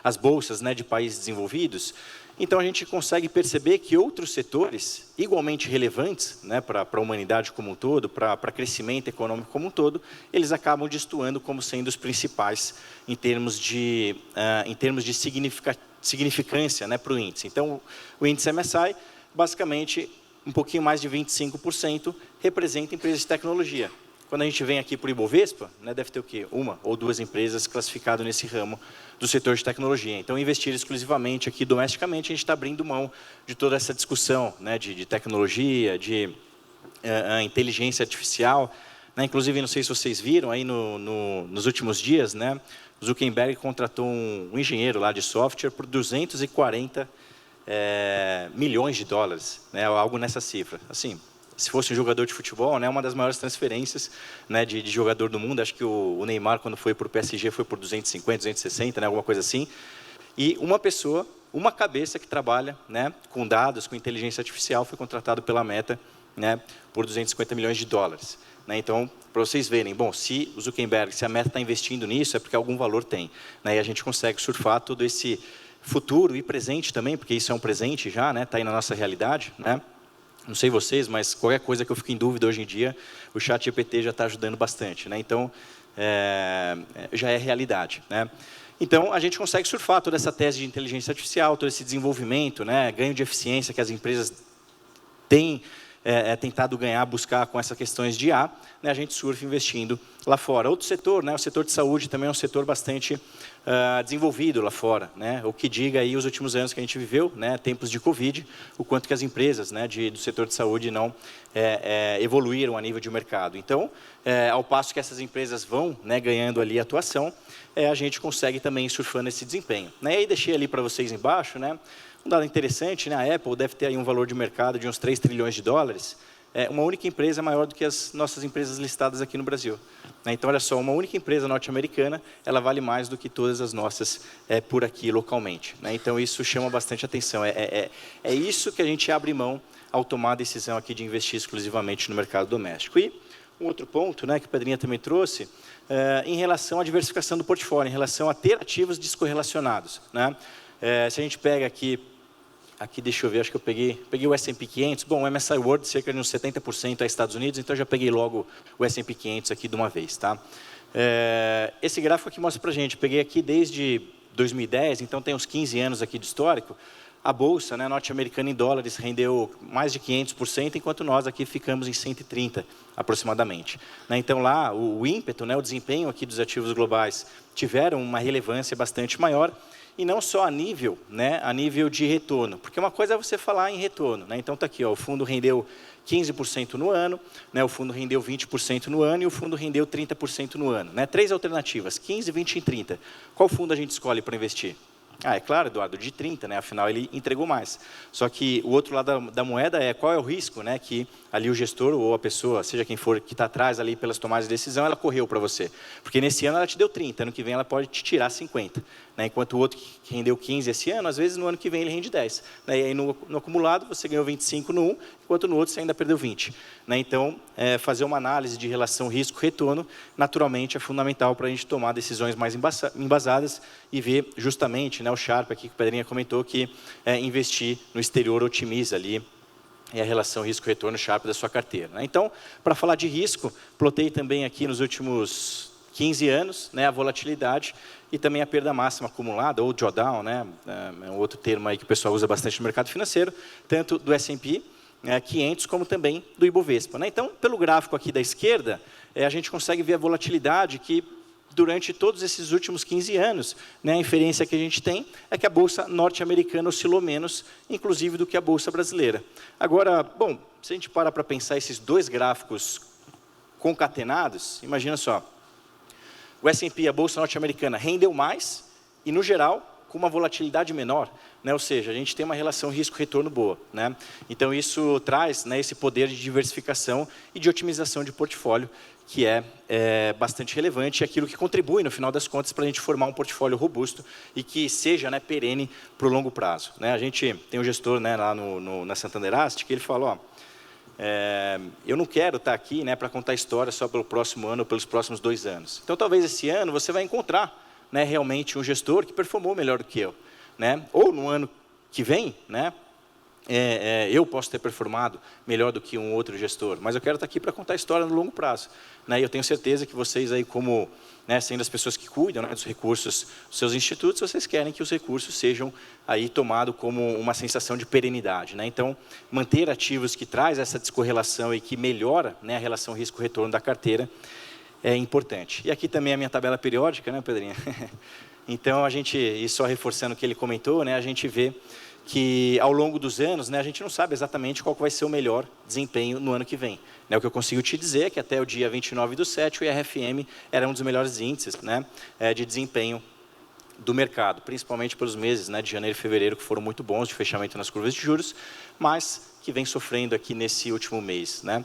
as bolsas, né, de países desenvolvidos, então a gente consegue perceber que outros setores igualmente relevantes, né, para a humanidade como um todo, para crescimento econômico como um todo, eles acabam destoando como sendo os principais em termos de significância, né, para o índice. Então, o índice MSCI, basicamente, um pouquinho mais de 25% representa empresas de tecnologia. Quando a gente vem aqui para o Ibovespa, né, deve ter o quê? 1 ou 2 empresas classificadas nesse ramo do setor de tecnologia. Então, investir exclusivamente aqui domesticamente, a gente está abrindo mão de toda essa discussão, né, de tecnologia, de inteligência artificial. Né? Inclusive, não sei se vocês viram, aí nos últimos dias, né, o Zuckerberg contratou um engenheiro lá de software por 240 milhões de dólares, né, algo nessa cifra. Assim, se fosse um jogador de futebol, né, uma das maiores transferências, né, de jogador do mundo. Acho que o Neymar, quando foi para o PSG, foi por 250, 260, né, alguma coisa assim. E uma pessoa, uma cabeça que trabalha, né, com dados, com inteligência artificial, foi contratado pela Meta, né, por 250 milhões de dólares. Né? Então, para vocês verem, bom, se o Zuckerberg, se a Meta está investindo nisso, é porque algum valor tem. Né, e a gente consegue surfar todo esse futuro e presente também, porque isso é um presente já, né? Está aí na nossa realidade, né? Não sei vocês, mas qualquer coisa que eu fique em dúvida hoje em dia, o ChatGPT já está ajudando bastante, né? Então, já é realidade, né? Então, a gente consegue surfar toda essa tese de inteligência artificial, todo esse desenvolvimento, né? Ganho de eficiência que as empresas têm tentado ganhar, buscar com essas questões de IA, né? A gente surfa investindo lá fora. Outro setor, né? O setor de saúde também é um setor bastante desenvolvido lá fora, né? O que diga aí os últimos anos que a gente viveu, né? Tempos de Covid, o quanto que as empresas, né? Do setor de saúde não evoluíram a nível de mercado. Então, ao passo que essas empresas vão, né, ganhando ali atuação, a gente consegue também ir surfando esse desempenho, né? E aí deixei ali para vocês embaixo, né? Um dado interessante, né? A Apple deve ter aí um valor de mercado de uns 3 trilhões de dólares. Uma única empresa é maior do que as nossas empresas listadas aqui no Brasil. Então, olha só, uma única empresa norte-americana, ela vale mais do que todas as nossas por aqui localmente, né? Então, isso chama bastante atenção. É isso que a gente abre mão ao tomar a decisão aqui de investir exclusivamente no mercado doméstico. E um outro ponto, né, que a Pedrinha também trouxe, em relação à diversificação do portfólio, em relação a ter ativos descorrelacionados, né? Se a gente pega aqui, deixa eu ver, acho que eu peguei o S&P 500. Bom, o MSCI World, cerca de uns 70% é Estados Unidos, então eu já peguei logo o S&P 500 aqui de uma vez, tá? Esse gráfico aqui mostra para a gente, peguei aqui desde 2010, então tem uns 15 anos aqui de histórico. A bolsa, né, norte-americana em dólares rendeu mais de 500%, enquanto nós aqui ficamos em 130% aproximadamente, né? Então lá o ímpeto, né, o desempenho aqui dos ativos globais tiveram uma relevância bastante maior. E não só a nível, né, a nível de retorno, porque uma coisa é você falar em retorno, né? Então está aqui, ó, o fundo rendeu 15% no ano, né, o fundo rendeu 20% no ano e o fundo rendeu 30% no ano, né? 3 alternativas, 15, 20 e 30. Qual fundo a gente escolhe para investir? É claro, Eduardo, de 30, né? Afinal ele entregou mais. Só que o outro lado da moeda é qual é o risco, né, que ali o gestor ou a pessoa, seja quem for que está atrás ali pelas tomadas de decisão, ela correu para você. Porque nesse ano ela te deu 30, ano que vem ela pode te tirar 50. Né? Enquanto o outro que rendeu 15 esse ano, às vezes no ano que vem ele rende 10. Né? E aí no acumulado você ganhou 25 no um, enquanto no outro você ainda perdeu 20. Né? Então, fazer uma análise de relação risco-retorno, naturalmente é fundamental para a gente tomar decisões mais embasadas e ver justamente, né, o Sharpe aqui que o Pedrinha comentou que investir no exterior otimiza ali a relação risco-retorno Sharpe da sua carteira. Né? Então, para falar de risco, plotei também aqui nos últimos 15 anos, né, a volatilidade e também a perda máxima acumulada, ou drawdown, né, é um outro termo aí que o pessoal usa bastante no mercado financeiro, tanto do S&P 500 como também do Ibovespa. Né? Então, pelo gráfico aqui da esquerda, a gente consegue ver a volatilidade que durante todos esses últimos 15 anos, né, a inferência que a gente tem é que a Bolsa norte-americana oscilou menos, inclusive, do que a Bolsa brasileira. Agora, bom, se a gente para pensar esses dois gráficos concatenados, imagina só, o S&P, a Bolsa norte-americana, rendeu mais e, no geral, com uma volatilidade menor, né? Ou seja, a gente tem uma relação risco-retorno boa, né? Então, isso traz, né, esse poder de diversificação e de otimização de portfólio, que é bastante relevante e aquilo que contribui, no final das contas, para a gente formar um portfólio robusto e que seja, né, perene para o longo prazo. Né? A gente tem um gestor, né, lá na Santander Asset, que ele fala, ó, eu não quero estar aqui, né, para contar história só pelo próximo ano ou pelos próximos 2 anos. Então, talvez esse ano você vai encontrar, né, realmente um gestor que performou melhor do que eu. Né? Ou no ano que vem, né, eu posso ter performado melhor do que um outro gestor, mas eu quero estar aqui para contar a história no longo prazo. Né? E eu tenho certeza que vocês, aí, como, né, sendo as pessoas que cuidam, né, dos recursos dos seus institutos, vocês querem que os recursos sejam aí tomados como uma sensação de perenidade. Né? Então, manter ativos que traz essa descorrelação e que melhora, né, a relação risco-retorno da carteira é importante. E aqui também a minha tabela periódica, né, Pedrinha? Então, a gente, e só reforçando o que ele comentou, né, a gente vê que, ao longo dos anos, né, a gente não sabe exatamente qual vai ser o melhor desempenho no ano que vem. Né, o que eu consigo te dizer é que, até o dia 29/7, o IRFM era um dos melhores índices, né, de desempenho do mercado, principalmente pelos meses, né, de janeiro e fevereiro, que foram muito bons de fechamento nas curvas de juros, mas que vem sofrendo aqui nesse último mês. Né?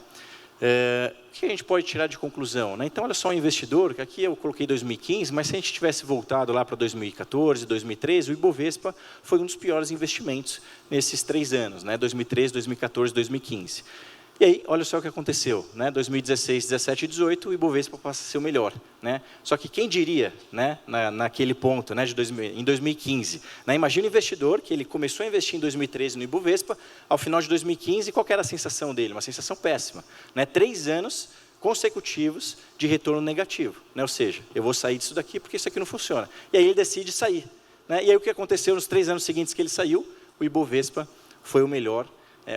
O que a gente pode tirar de conclusão? Né? Então, olha só, o investidor, que aqui eu coloquei 2015, mas se a gente tivesse voltado lá para 2014, 2013, o Ibovespa foi um dos piores investimentos nesses 3 anos, né? 2013, 2014, 2015. E aí, olha só o que aconteceu, né? 2016, 17 e 18, o Ibovespa passa a ser o melhor, né? Só que quem diria, né, naquele ponto, né, em 2015, né? Imagina o investidor que ele começou a investir em 2013 no Ibovespa, ao final de 2015, qual que era a sensação dele? Uma sensação péssima, né? 3 anos consecutivos de retorno negativo, né? Ou seja, eu vou sair disso daqui porque isso aqui não funciona. E aí ele decide sair, né? E aí o que aconteceu nos 3 anos seguintes que ele saiu? O Ibovespa foi o melhor,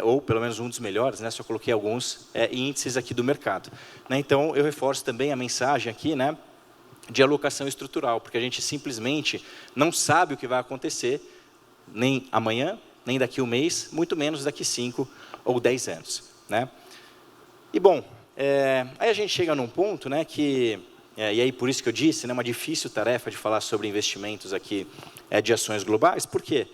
ou pelo menos um dos melhores, né? Só coloquei alguns índices aqui do mercado, né? Então, eu reforço também a mensagem aqui, né, de alocação estrutural, porque a gente simplesmente não sabe o que vai acontecer, nem amanhã, nem daqui a um mês, muito menos daqui 5 ou 10 anos. Né? E, bom, aí a gente chega num ponto, né, que, e aí por isso que eu disse, né, uma difícil tarefa de falar sobre investimentos aqui de ações globais. Por quê?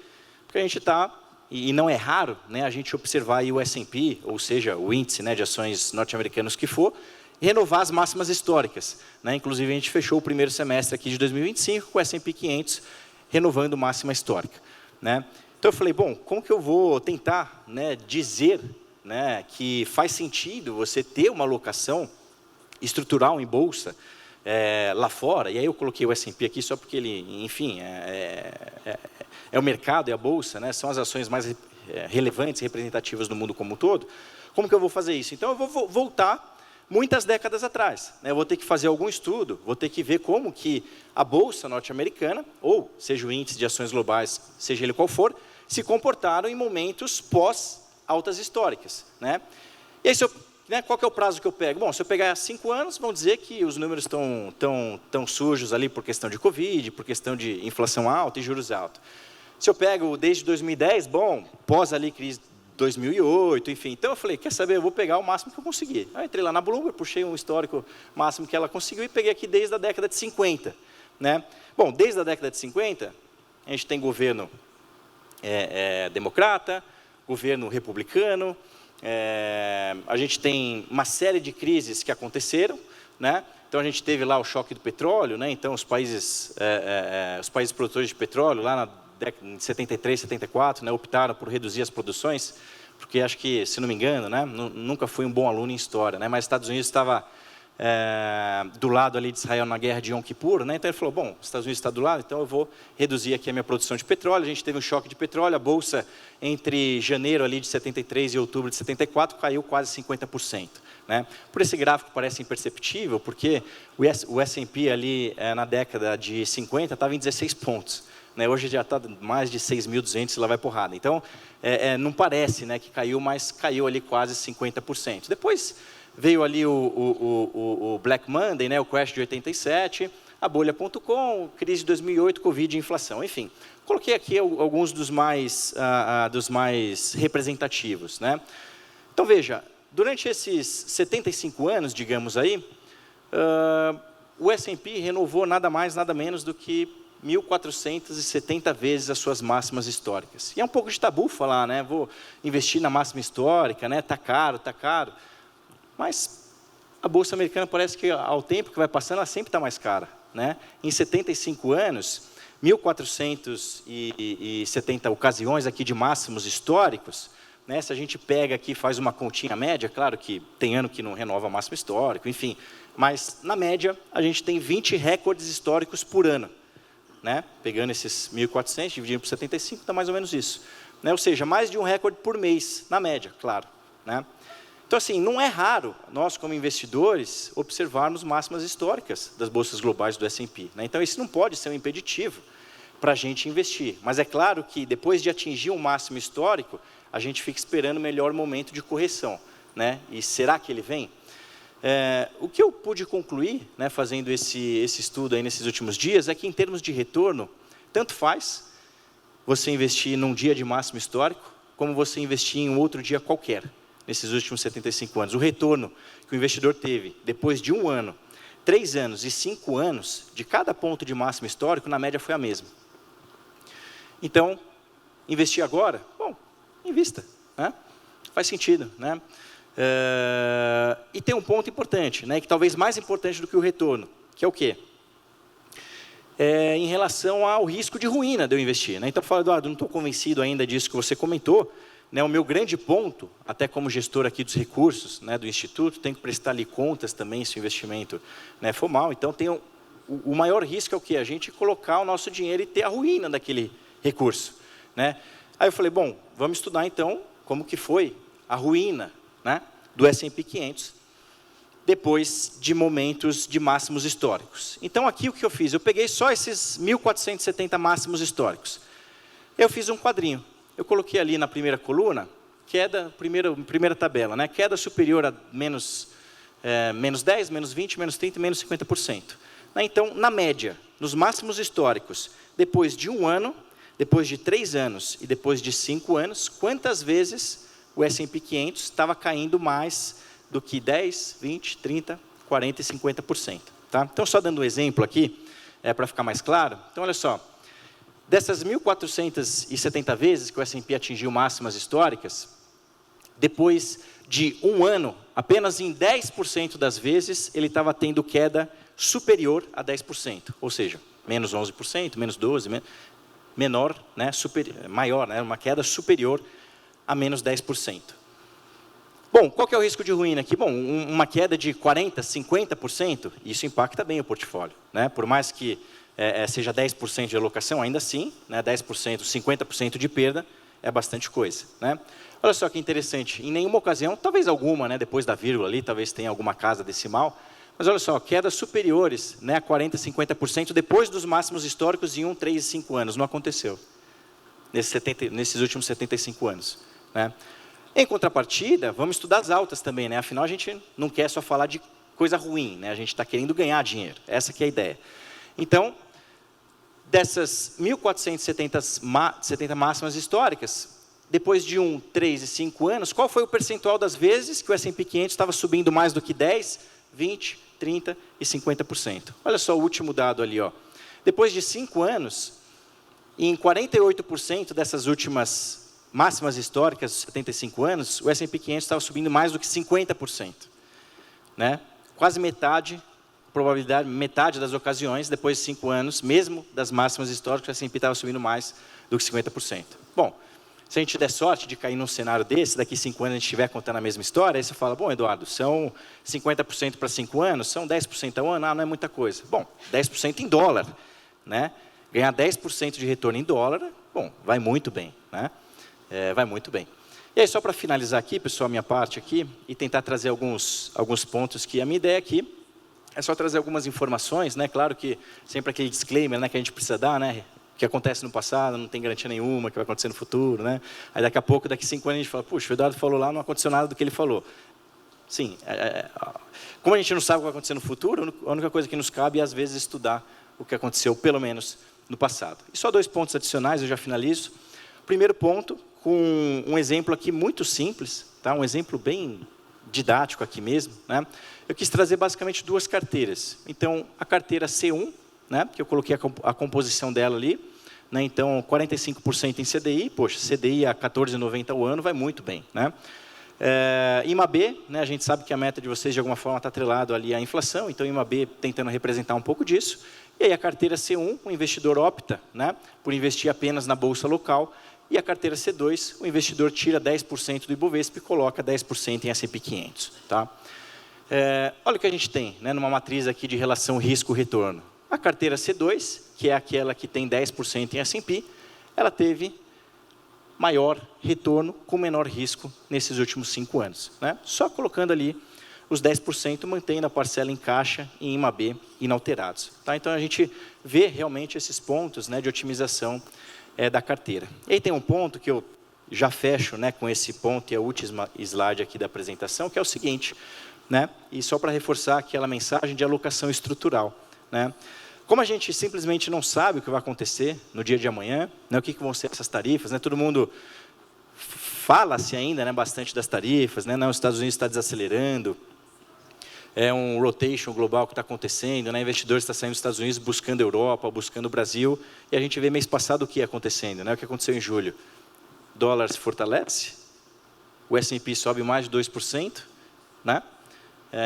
Porque a gente está, e não é raro, né, a gente observar aí o S&P, ou seja, o índice, né, de ações norte-americanos que for, renovar as máximas históricas, né? Inclusive, a gente fechou o primeiro semestre aqui de 2025 com o S&P 500 renovando máxima histórica. Né? Então, eu falei, bom, como que eu vou tentar, né, dizer, né, que faz sentido você ter uma alocação estrutural em bolsa lá fora? E aí eu coloquei o S&P aqui só porque ele, enfim, é o mercado, é a bolsa, né? São as ações mais relevantes e representativas do mundo como um todo. Como que eu vou fazer isso? Então, eu vou voltar muitas décadas atrás, né? Eu vou ter que fazer algum estudo, vou ter que ver como que a bolsa norte-americana, ou seja o índice de ações globais, seja ele qual for, se comportaram em momentos pós-altas históricas. Né? E aí, qual que é o prazo que eu pego? Bom, se eu pegar 5 anos, vão dizer que os números estão tão sujos ali por questão de Covid, por questão de inflação alta e juros altos. Se eu pego desde 2010, bom, pós ali crise 2008, enfim. Então, eu falei, quer saber, eu vou pegar o máximo que eu conseguir. Eu entrei lá na Bloomberg, puxei um histórico máximo que ela conseguiu e peguei aqui desde a década de 50. Né? Bom, desde a década de 50, a gente tem governo democrata, governo republicano, a gente tem uma série de crises que aconteceram. Né? Então, a gente teve lá o choque do petróleo, né? Então, os países produtores de petróleo, lá na década de 73, 74, né, optaram por reduzir as produções, porque acho que, se não me engano, né, nunca fui um bom aluno em história, né, mas os Estados Unidos estava do lado ali de Israel na guerra de Yom Kippur, né, então ele falou, bom, os Estados Unidos está do lado, então eu vou reduzir aqui a minha produção de petróleo. A gente teve um choque de petróleo, a bolsa entre janeiro ali de 73 e outubro de 74 caiu quase 50%. Né? Por esse gráfico parece imperceptível, porque o S&P ali na década de 50 estava em 16 pontos. Né, hoje já está mais de 6.200 e lá vai porrada. Então, não parece, né, que caiu, mas caiu ali quase 50%. Depois veio ali o Black Monday, né, o crash de 87, a bolha.com, crise de 2008, Covid e inflação. Enfim, coloquei aqui alguns dos mais representativos. Né? Então, veja, durante esses 75 anos, digamos aí, o S&P renovou nada mais, nada menos do que 1.470 vezes as suas máximas históricas. E é um pouco de tabu falar, né? Vou investir na máxima histórica, né? Tá caro, tá caro. Mas a bolsa americana parece que, ao tempo que vai passando, ela sempre está mais cara, né? Em 75 anos, 1.470 ocasiões aqui de máximos históricos, né? Se a gente pega aqui e faz uma continha média, claro que tem ano que não renova máximo histórico, enfim, mas na média a gente tem 20 recordes históricos por ano. Né? Pegando esses 1.400, dividindo por 75, dá mais ou menos isso. Né? Ou seja, mais de um recorde por mês, na média, claro. Né? Então, assim, não é raro nós, como investidores, observarmos máximas históricas das bolsas globais do S&P. Né? Então, isso não pode ser um impeditivo para a gente investir. Mas é claro que, depois de atingir um máximo histórico, a gente fica esperando o melhor momento de correção. Né? E será que ele vem? O que eu pude concluir, né, fazendo esse estudo aí nesses últimos dias, é que, em termos de retorno, tanto faz você investir num dia de máximo histórico, como você investir em um outro dia qualquer, nesses últimos 75 anos. O retorno que o investidor teve, depois de 1 ano, 3 anos e 5 anos, de cada ponto de máximo histórico, na média foi a mesma. Então, investir agora? Bom, invista. Né? Faz sentido. Né? E tem um ponto importante, né, que talvez mais importante do que o retorno, que é o quê? Em relação ao risco de ruína de eu investir. Né? Então, eu falo, Eduardo, não estou convencido ainda disso que você comentou, né, o meu grande ponto, até como gestor aqui dos recursos, né, do Instituto, tenho que prestar ali contas também se o investimento, né, for mal. Então, tem o maior risco é o quê? A gente colocar o nosso dinheiro e ter a ruína daquele recurso, né? Aí eu falei, bom, vamos estudar então como que foi a ruína, né, do S&P 500 depois de momentos de máximos históricos. Então, aqui o que eu fiz? Eu peguei só esses 1.470 máximos históricos. Eu fiz um quadrinho. Eu coloquei ali na primeira coluna, queda, primeira tabela, né? Queda superior a menos 10, menos 20, menos 30 e menos 50%. Então, na média, nos máximos históricos, depois de 1 ano, depois de 3 anos e depois de 5 anos, quantas vezes o S&P 500 estava caindo mais do que 10, 20, 30, 40 e 50%. Tá? Então, só dando um exemplo aqui, para ficar mais claro. Então, olha só. Dessas 1.470 vezes que o S&P atingiu máximas históricas, depois de 1 ano, apenas em 10% das vezes, ele estava tendo queda superior a 10%. Ou seja, menos 11%, menos 12%, menor, né, maior, né, uma queda superior a menos 10%. Bom, qual que é o risco de ruína aqui? Bom, uma queda de 40%, 50%, isso impacta bem o portfólio, né? Por mais que seja 10% de alocação, ainda assim, né, 10%, 50% de perda é bastante coisa, né? Olha só que interessante, em nenhuma ocasião, talvez alguma, né, depois da vírgula ali, talvez tenha alguma casa decimal, mas olha só, quedas superiores, né, a 40%, 50% depois dos máximos históricos em 1, 3 e 5 anos, não aconteceu nesses últimos 75 anos, né? Em contrapartida, vamos estudar as altas também, né? Afinal, a gente não quer só falar de coisa ruim, né? A gente está querendo ganhar dinheiro, essa que é a ideia. Então, dessas 1.470 máximas históricas, depois de 1, 3 e 5 anos, qual foi o percentual das vezes que o S&P 500 estava subindo mais do que 10, 20, 30 e 50%? Olha só o último dado ali, ó. Depois de 5 anos, em 48% dessas últimas máximas históricas, 75 anos, o S&P 500 estava subindo mais do que 50%. Né? Quase metade, probabilidade, metade das ocasiões, depois de 5 anos, mesmo das máximas históricas, o S&P estava subindo mais do que 50%. Bom, se a gente der sorte de cair num cenário desse, daqui 5 anos a gente estiver contando a mesma história, aí você fala, bom, Eduardo, são 50% para 5 anos, são 10% ao ano, não é muita coisa. Bom, 10% em dólar, né? Ganhar 10% de retorno em dólar, bom, vai muito bem, né? Vai muito bem. E aí, só para finalizar aqui, pessoal, a minha parte aqui, e tentar trazer alguns pontos que a minha ideia aqui é só trazer algumas informações, né? Claro que sempre aquele disclaimer, né, que a gente precisa dar, né? O que acontece no passado não tem garantia nenhuma que vai acontecer no futuro, né? Aí daqui a pouco, daqui 5 anos, a gente fala, puxa, o Eduardo falou lá, não aconteceu nada do que ele falou. Sim, como a gente não sabe o que vai acontecer no futuro, a única coisa que nos cabe é, às vezes, estudar o que aconteceu, pelo menos, no passado. E só 2 pontos adicionais, eu já finalizo. Primeiro ponto, com um exemplo aqui muito simples, tá? Um exemplo bem didático aqui mesmo, né? Eu quis trazer basicamente 2 carteiras. Então, a carteira C1, né, que eu coloquei a composição dela ali, né? Então, 45% em CDI, poxa, CDI a 14,90 ao ano, vai muito bem, né? IMAB, né, a gente sabe que a meta de vocês, de alguma forma, está atrelado ali à inflação, então, IMAB tentando representar um pouco disso. E aí, a carteira C1, o investidor opta, né, por investir apenas na bolsa local, e a carteira C2, o investidor tira 10% do Ibovespa e coloca 10% em S&P 500. Tá? Olha o que a gente tem, né, numa matriz aqui de relação risco-retorno. A carteira C2, que é aquela que tem 10% em S&P, ela teve maior retorno com menor risco nesses últimos 5 anos. Né? Só colocando ali os 10%, mantendo a parcela em caixa em IMAB inalterados. Tá? Então, a gente vê realmente esses pontos, né, de otimização da carteira. E aí tem um ponto que eu já fecho, né, com esse ponto, e a última slide aqui da apresentação, que é o seguinte, né, e só para reforçar aquela mensagem de alocação estrutural. Né? Como a gente simplesmente não sabe o que vai acontecer no dia de amanhã, né, o que vão ser essas tarifas, né, todo mundo fala-se ainda, né, bastante das tarifas, né, os Estados Unidos está desacelerando, é um rotation global que está acontecendo, né? Investidores estão saindo dos Estados Unidos, buscando a Europa, buscando o Brasil, e a gente vê mês passado o que ia acontecendo, né? O que aconteceu em julho. O dólar se fortalece, o S&P sobe mais de 2%, né?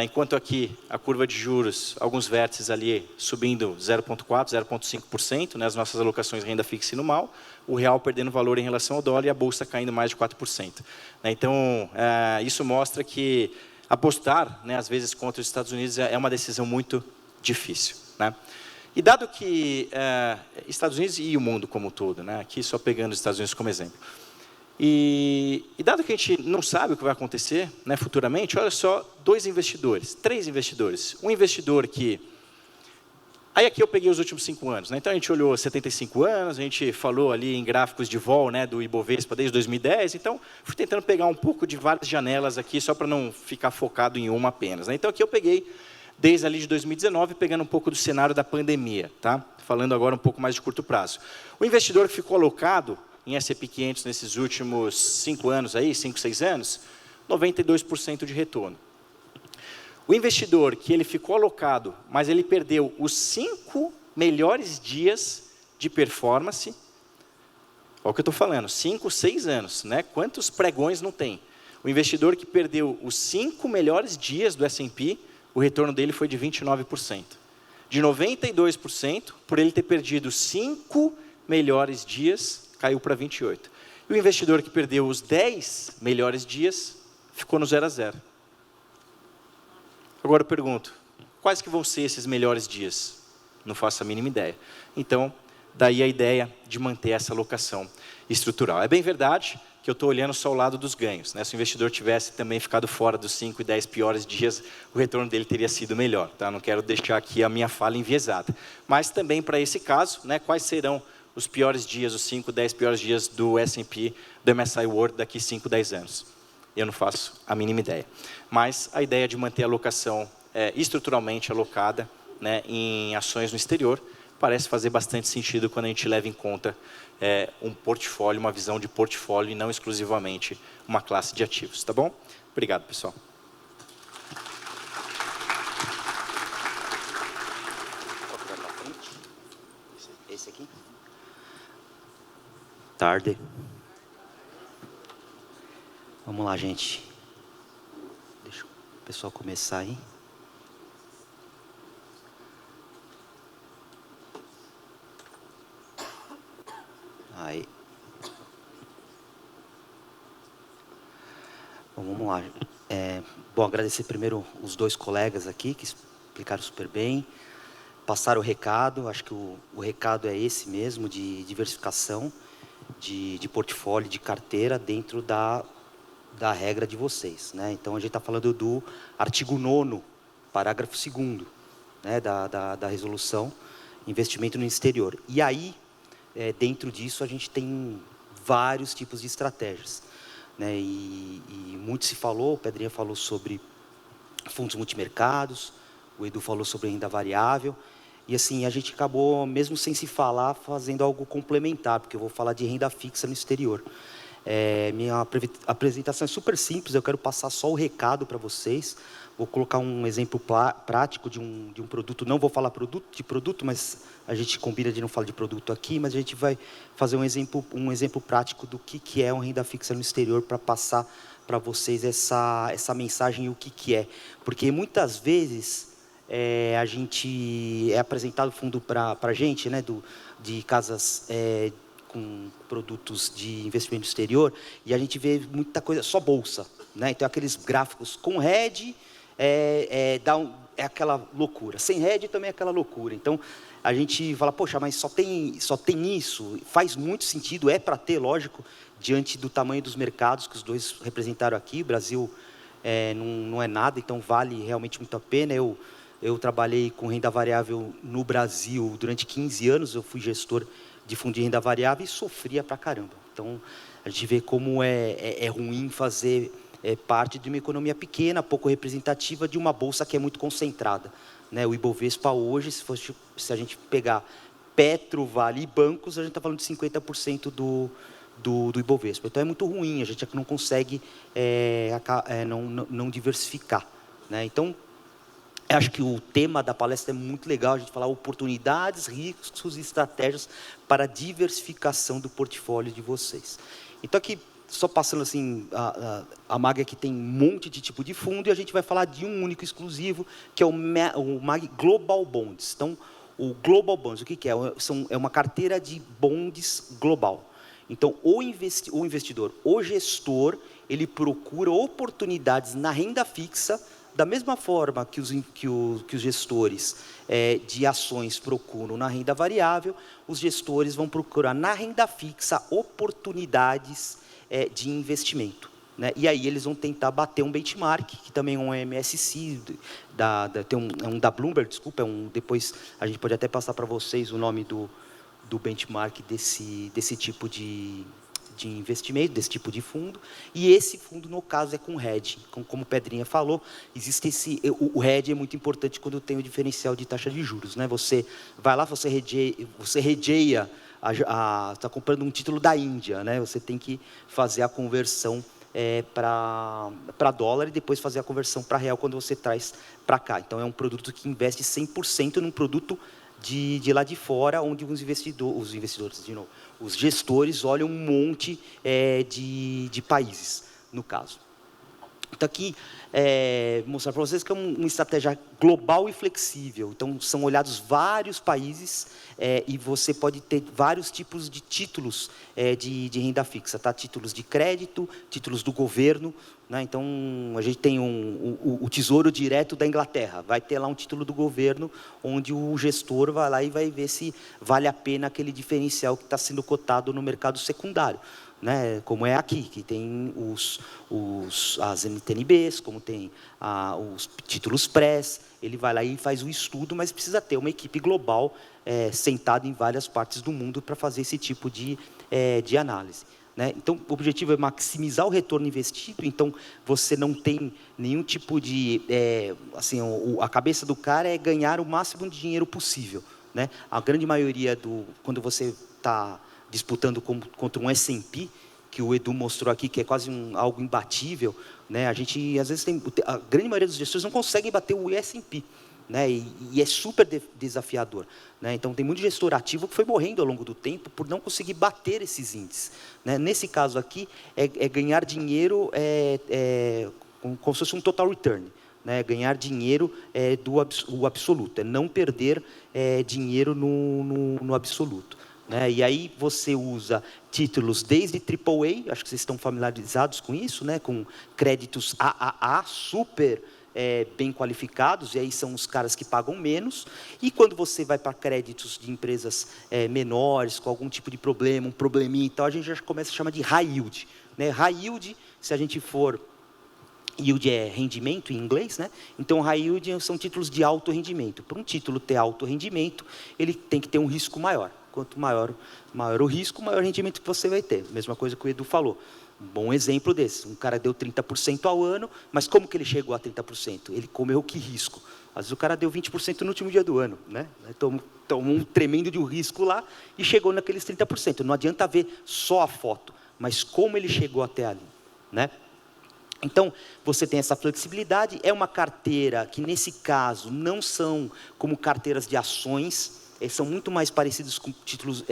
Enquanto aqui a curva de juros, alguns vértices ali subindo 0,4%, 0,5%, né, as nossas alocações de renda fixa indo mal, o real perdendo valor em relação ao dólar e a bolsa caindo mais de 4%. Então, isso mostra que apostar, né, às vezes, contra os Estados Unidos é uma decisão muito difícil. Né? E dado que Estados Unidos e o mundo como um todo, né, aqui só pegando os Estados Unidos como exemplo, e dado que a gente não sabe o que vai acontecer, né, futuramente, olha só, três investidores. Um investidor que... Aí aqui eu peguei os últimos 5 anos. Né, então, a gente olhou 75 anos, a gente falou ali em gráficos de vol, né, do Ibovespa desde 2010. Então, fui tentando pegar um pouco de várias janelas aqui, só para não ficar focado em uma apenas. Né. Então, aqui eu peguei desde ali de 2019, pegando um pouco do cenário da pandemia. Tá? Falando agora um pouco mais de curto prazo. O investidor que ficou alocado em S&P 500 nesses últimos 5 anos, aí, 5, 6 anos, 92% de retorno. O investidor que ele ficou alocado, mas ele perdeu os 5 melhores dias de performance, olha o que eu estou falando, 5, 6 anos, né? Quantos pregões não tem? O investidor que perdeu os 5 melhores dias do S&P, o retorno dele foi de 29%. De 92%, por ele ter perdido 5 melhores dias, caiu para 28%. E o investidor que perdeu os 10 melhores dias, ficou no 0 a 0. Agora eu pergunto, quais que vão ser esses melhores dias? Não faço a mínima ideia. Então, daí a ideia de manter essa alocação estrutural. É bem verdade que eu estou olhando só o lado dos ganhos. Né? Se o investidor tivesse também ficado fora dos 5 e 10 piores dias, o retorno dele teria sido melhor. Tá? Não quero deixar aqui a minha fala enviesada. Mas também para esse caso, né, quais serão os piores dias, os 5, 10 piores dias do S&P, do MSCI World daqui 5, 10 anos? Eu não faço a mínima ideia. Mas a ideia de manter a alocação estruturalmente alocada, né, em ações no exterior parece fazer bastante sentido quando a gente leva em conta um portfólio, uma visão de portfólio e não exclusivamente uma classe de ativos. Tá bom? Obrigado, pessoal. Esse aqui? Tarde. Vamos lá, gente. Deixa o pessoal começar aí. Aí. Bom, vamos lá. Bom, agradecer primeiro os 2 colegas aqui, que explicaram super bem. Passaram o recado, acho que o recado é esse mesmo, de diversificação, de portfólio, de carteira, dentro da regra de vocês. Né? Então, a gente está falando do artigo 9º, parágrafo 2º, né, da resolução, investimento no exterior. E aí, dentro disso, a gente tem vários tipos de estratégias. Né? E muito se falou, o Pedrinha falou sobre fundos multimercados, o Edu falou sobre renda variável, e assim, a gente acabou, mesmo sem se falar, fazendo algo complementar, porque eu vou falar de renda fixa no exterior. Minha apresentação é super simples, eu quero passar só o recado para vocês. Vou colocar um exemplo prático de um produto, não vou falar de produto, mas a gente combina de não falar de produto aqui, mas a gente vai fazer um exemplo prático do que é uma renda fixa no exterior para passar para vocês essa mensagem e o que é. Porque muitas vezes a gente é apresentado fundo para a gente, né, de casas com produtos de investimento exterior, e a gente vê muita coisa, só bolsa. Né? Então, aqueles gráficos com hedge, é aquela loucura. Sem hedge também é aquela loucura. Então, a gente fala, poxa, mas só tem isso. Faz muito sentido, é para ter, lógico, diante do tamanho dos mercados que os 2 representaram aqui. O Brasil não é nada, então vale realmente muito a pena. Eu trabalhei com renda variável no Brasil durante 15 anos, eu fui gestor de fundo de renda variável e sofria pra caramba. Então, a gente vê como é ruim fazer parte de uma economia pequena, pouco representativa, de uma bolsa que é muito concentrada. Né? O Ibovespa hoje, se a gente pegar Petro, Vale e bancos, a gente está falando de 50% do Ibovespa. Então, é muito ruim, a gente não consegue não diversificar. Né? Então, eu acho que o tema da palestra é muito legal, a gente falar oportunidades, riscos e estratégias para a diversificação do portfólio de vocês. Então, aqui, só passando assim, a MAG aqui tem um monte de tipo de fundo, e a gente vai falar de um único exclusivo, que é o MAG Global Bonds. Então, o Global Bonds, o que é? É uma carteira de bonds global. Então, o investidor, o gestor, ele procura oportunidades na renda fixa, da mesma forma que os gestores de ações procuram na renda variável, os gestores vão procurar na renda fixa oportunidades de investimento, né? E aí eles vão tentar bater um benchmark, que também é um MSCI, tem um da Bloomberg, desculpa, depois a gente pode até passar para vocês o nome do benchmark desse tipo de investimento, desse tipo de fundo. E esse fundo, no caso, é com hedge. Como o Pedrinha falou, existe o hedge é muito importante quando tem o diferencial de taxa de juros, né? Você vai lá, você hedgeia, está comprando um título da Índia, né? Você tem que fazer a conversão para dólar e depois fazer a conversão para real quando você traz para cá. Então, é um produto que investe 100% num produto de lá de fora, onde os investidores, de novo, os gestores olham um monte de países, no caso. Então, aqui, vou mostrar para vocês que é uma estratégia global e flexível. Então, são olhados vários países e você pode ter vários tipos de títulos de renda fixa, tá? Títulos de crédito, títulos do governo, né? Então, a gente tem o Tesouro Direto da Inglaterra. Vai ter lá um título do governo, onde o gestor vai lá e vai ver se vale a pena aquele diferencial que está sendo cotado no mercado secundário, né? Como é aqui, que tem as NTNBs, como tem os títulos press, ele vai lá e faz o estudo, mas precisa ter uma equipe global sentada em várias partes do mundo para fazer esse tipo de análise, né? Então, o objetivo é maximizar o retorno investido. Então, você não tem nenhum tipo de... assim, a cabeça do cara é ganhar o máximo de dinheiro possível, né? A grande maioria quando você está disputando contra um S&P, que o Edu mostrou aqui, que é quase algo imbatível, né? A gente, às vezes, a grande maioria dos gestores não conseguem bater o S&P, né? E é super desafiador, né? Então, tem muito gestor ativo que foi morrendo ao longo do tempo por não conseguir bater esses índices, né? Nesse caso aqui, é ganhar dinheiro como se fosse um total return, né? Ganhar dinheiro do absoluto, é não perder dinheiro no absoluto, né? E aí você usa títulos desde AAA, acho que vocês estão familiarizados com isso, né? Com créditos AAA, super bem qualificados, e aí são os caras que pagam menos. E quando você vai para créditos de empresas menores, com algum tipo de problema, um probleminha e tal, a gente já começa a chamar de high yield, né? High yield, se a gente for... Yield é rendimento em inglês, né? Então, high yield são títulos de alto rendimento. Para um título ter alto rendimento, ele tem que ter um risco maior. Quanto maior o risco, maior o rendimento que você vai ter. Mesma coisa que o Edu falou. Um bom exemplo desse. Um cara deu 30% ao ano, mas como que ele chegou a 30%? Ele comeu que risco? Às vezes o cara deu 20% no último dia do ano, né? Tomou um tremendo de um risco lá e chegou naqueles 30%. Não adianta ver só a foto, mas como ele chegou até ali, né? Então, você tem essa flexibilidade. É uma carteira que, nesse caso, não são como carteiras de ações, são muito mais parecidos com títulos,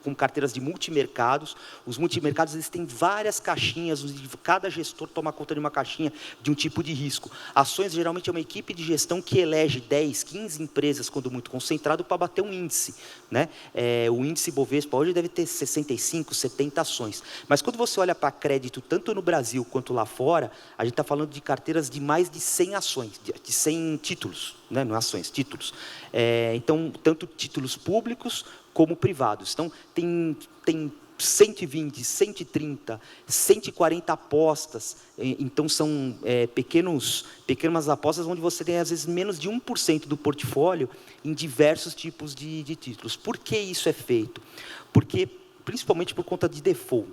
com carteiras de multimercados. Os multimercados, eles têm várias caixinhas, onde cada gestor toma conta de uma caixinha de um tipo de risco. Ações, geralmente, é uma equipe de gestão que elege 10, 15 empresas, quando muito concentrado, para bater um índice, né? O índice Bovespa hoje deve ter 65, 70 ações. Mas quando você olha para crédito, tanto no Brasil quanto lá fora, a gente está falando de carteiras de mais de 100 ações, de 100 títulos, né? Não ações, títulos. Então, tanto títulos públicos como privados. Então, tem 120, 130, 140 apostas. Então, são pequenas apostas onde você tem, às vezes, menos de 1% do portfólio em diversos tipos de títulos. Por que isso é feito? Porque, principalmente por conta de default.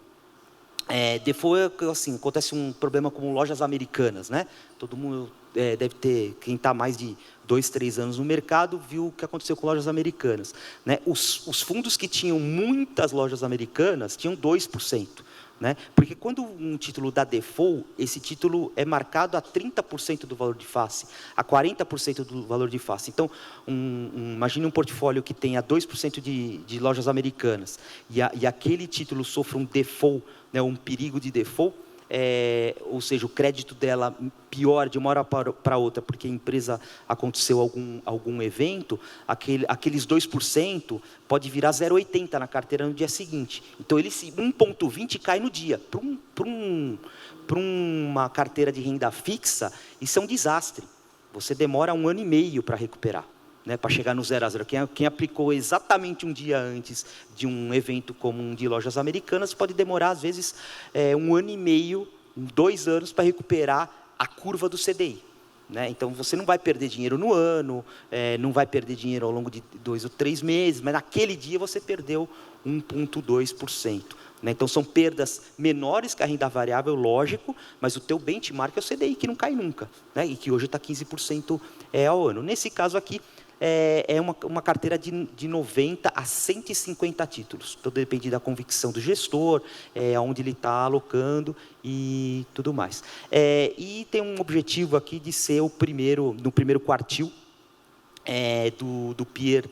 Default assim, acontece um problema como lojas americanas, né? Todo mundo deve ter, quem está mais de 2, 3 anos no mercado, viu o que aconteceu com lojas americanas, né? Os fundos que tinham muitas lojas americanas tinham 2%, né? Porque quando um título dá default, esse título é marcado a 30% do valor de face, a 40% do valor de face. Então, imagine um portfólio que tenha 2% de lojas americanas e aquele título sofre um default, né, um perigo de default, ou seja, o crédito dela pior de uma hora para outra, porque a empresa aconteceu algum evento, aqueles 2% pode virar 0,80 na carteira no dia seguinte. Então, 1,20 cai no dia. Para uma carteira de renda fixa, isso é um desastre. Você demora 1 ano e meio para recuperar, né, para chegar no 0 a 0. Quem aplicou exatamente um dia antes de um evento como um de lojas americanas pode demorar, às vezes, 1 ano e meio, 2 anos para recuperar a curva do CDI. Né? Então, você não vai perder dinheiro no ano, não vai perder dinheiro ao longo de 2 ou 3 meses, mas naquele dia você perdeu 1,2%. Né? Então, são perdas menores que a renda variável, lógico, mas o teu benchmark é o CDI, que não cai nunca, né? E que hoje está 15% ao ano. Nesse caso aqui, é uma carteira de 90 a 150 títulos. Tudo depende da convicção do gestor, aonde ele está alocando e tudo mais. E tem um objetivo aqui de ser no primeiro quartil do PIR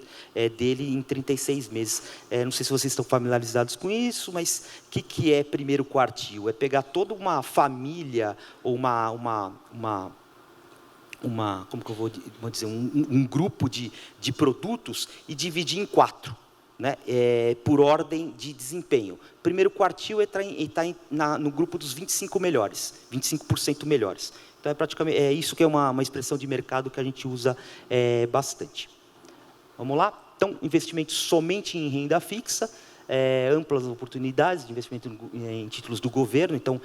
dele em 36 meses. Não sei se vocês estão familiarizados com isso, mas o que é primeiro quartil? É pegar toda uma família ou como que eu vou dizer, um grupo de produtos e dividir em 4, né, por ordem de desempenho. Primeiro quartil está no grupo dos 25 melhores, 25% melhores. Então, praticamente isso que é uma expressão de mercado que a gente usa bastante. Vamos lá? Então, investimento somente em renda fixa, amplas oportunidades de investimento em títulos do governo. Então,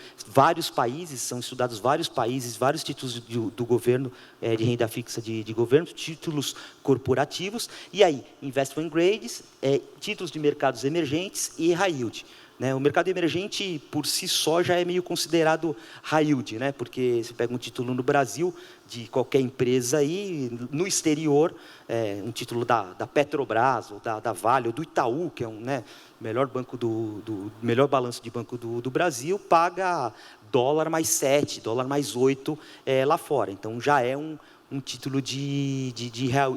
são estudados vários países, vários títulos do governo, de renda fixa de governo, títulos corporativos, e aí, investment grades, títulos de mercados emergentes e high yield. Né? O mercado emergente, por si só, já é meio considerado high yield, né? Porque você pega um título no Brasil, de qualquer empresa aí, no exterior, um título da Petrobras, ou da Vale, ou do Itaú, que é melhor banco melhor balanço de banco do Brasil, paga dólar mais 7, dólar mais 8 lá fora. Então, já é um título de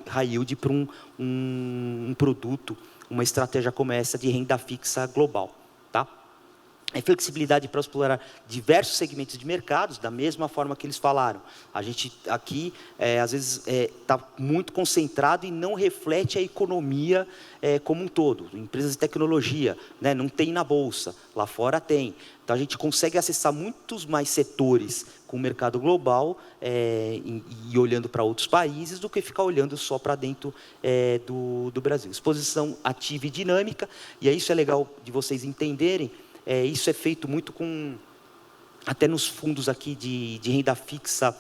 high yield para um produto, uma estratégia como essa de renda fixa global. Tá? Flexibilidade para explorar diversos segmentos de mercados, da mesma forma que eles falaram. A gente aqui, às vezes, está muito concentrado e não reflete a economia como um todo. Empresas de tecnologia, né, não tem na Bolsa, lá fora tem. Então, a gente consegue acessar muitos mais setores com o mercado global e olhando para outros países do que ficar olhando só para dentro do Brasil. Exposição ativa e dinâmica, e isso é legal de vocês entenderem. Isso é feito muito até nos fundos aqui de renda fixa,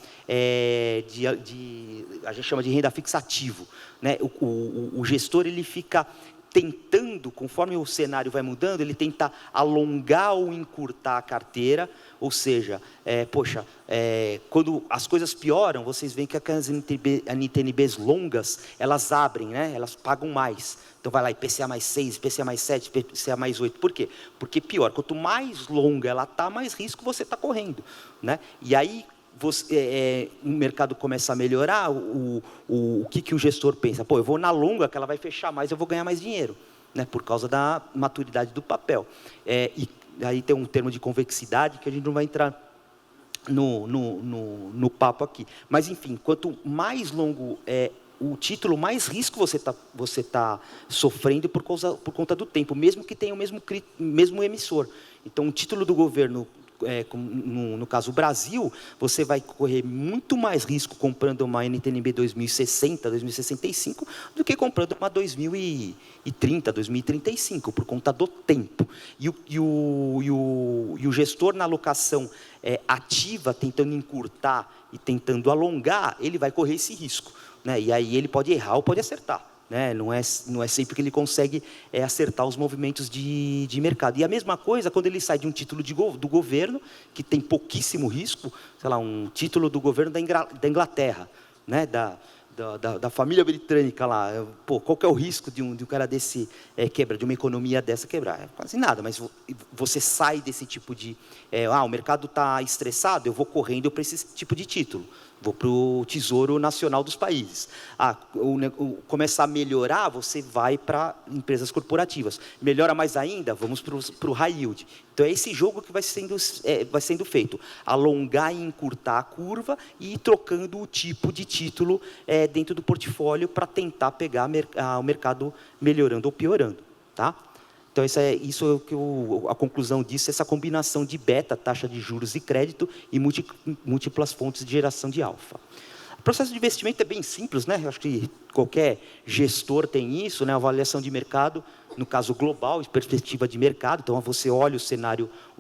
a gente chama de renda fixa ativo. Né? O gestor ele fica tentando, conforme o cenário vai mudando, ele tenta alongar ou encurtar a carteira, ou seja, quando as coisas pioram, vocês veem que as NTNBs longas, elas abrem, né? Elas pagam mais. Então, vai lá, IPCA mais 6, IPCA mais 7, IPCA mais 8. Por quê? Porque pior, quanto mais longa ela está, mais risco você está correndo. Né? E aí, o mercado começa a melhorar, o que o gestor pensa? Eu vou na longa, que ela vai fechar mais, eu vou ganhar mais dinheiro, né? Por causa da maturidade do papel. E aí tem um termo de convexidade que a gente não vai entrar no papo aqui. Mas, enfim, quanto mais longo o título, mais risco você tá sofrendo por conta do tempo, mesmo que tenha o mesmo emissor. Então, o título do governo, no caso o Brasil, você vai correr muito mais risco comprando uma NTNB 2060, 2065, do que comprando uma 2030, 2035, por conta do tempo. E o gestor na alocação ativa, tentando encurtar e tentando alongar, ele vai correr esse risco. Né? E aí ele pode errar ou pode acertar. Né? Não é sempre que ele consegue acertar os movimentos de mercado. E a mesma coisa quando ele sai de um título do governo, que tem pouquíssimo risco, sei lá, um título do governo da Inglaterra, né? da família britânica lá, pô, qual que é o risco de um cara desse quebrar, de uma economia dessa quebrar? Quase nada, mas você sai desse tipo de... o mercado está estressado, eu vou correndo para esse tipo de título. Vou para o Tesouro Nacional dos países. Começar a melhorar, você vai para empresas corporativas. Melhora mais ainda, vamos para o high yield. Então, é esse jogo que vai sendo feito. Alongar e encurtar a curva e ir trocando o tipo de título dentro do portfólio para tentar pegar o mercado melhorando ou piorando. Tá? Então, isso é a conclusão disso, essa combinação de beta, taxa de juros e crédito, e múltiplas fontes de geração de alfa. O processo de investimento é bem simples, né? Eu acho que qualquer gestor tem isso, né? Avaliação de mercado, no caso global, perspectiva de mercado. Então, você olha o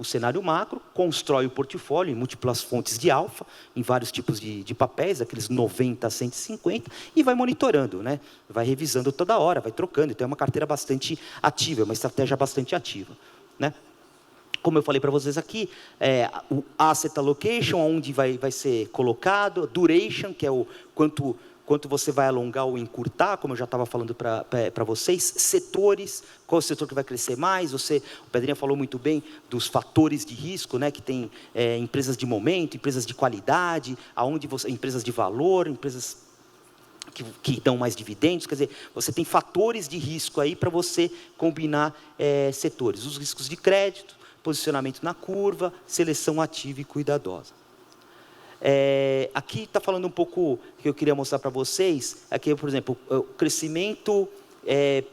cenário macro, constrói o portfólio em múltiplas fontes de alfa, em vários tipos de papéis, aqueles 90 a 150, e vai monitorando, né? Vai revisando toda hora, vai trocando. Então, é uma carteira bastante ativa, uma estratégia bastante ativa, né? Como eu falei para vocês aqui, o asset allocation, onde vai ser colocado, duration, que é o quanto você vai alongar ou encurtar, como eu já estava falando para vocês, setores, qual é o setor que vai crescer mais, o Pedrinha falou muito bem dos fatores de risco, né, que tem empresas de momento, empresas de qualidade, empresas de valor, empresas que dão mais dividendos, quer dizer, você tem fatores de risco aí para você combinar setores, os riscos de crédito, posicionamento na curva, seleção ativa e cuidadosa. Aqui está falando um pouco que eu queria mostrar para vocês, aqui, por exemplo, o crescimento,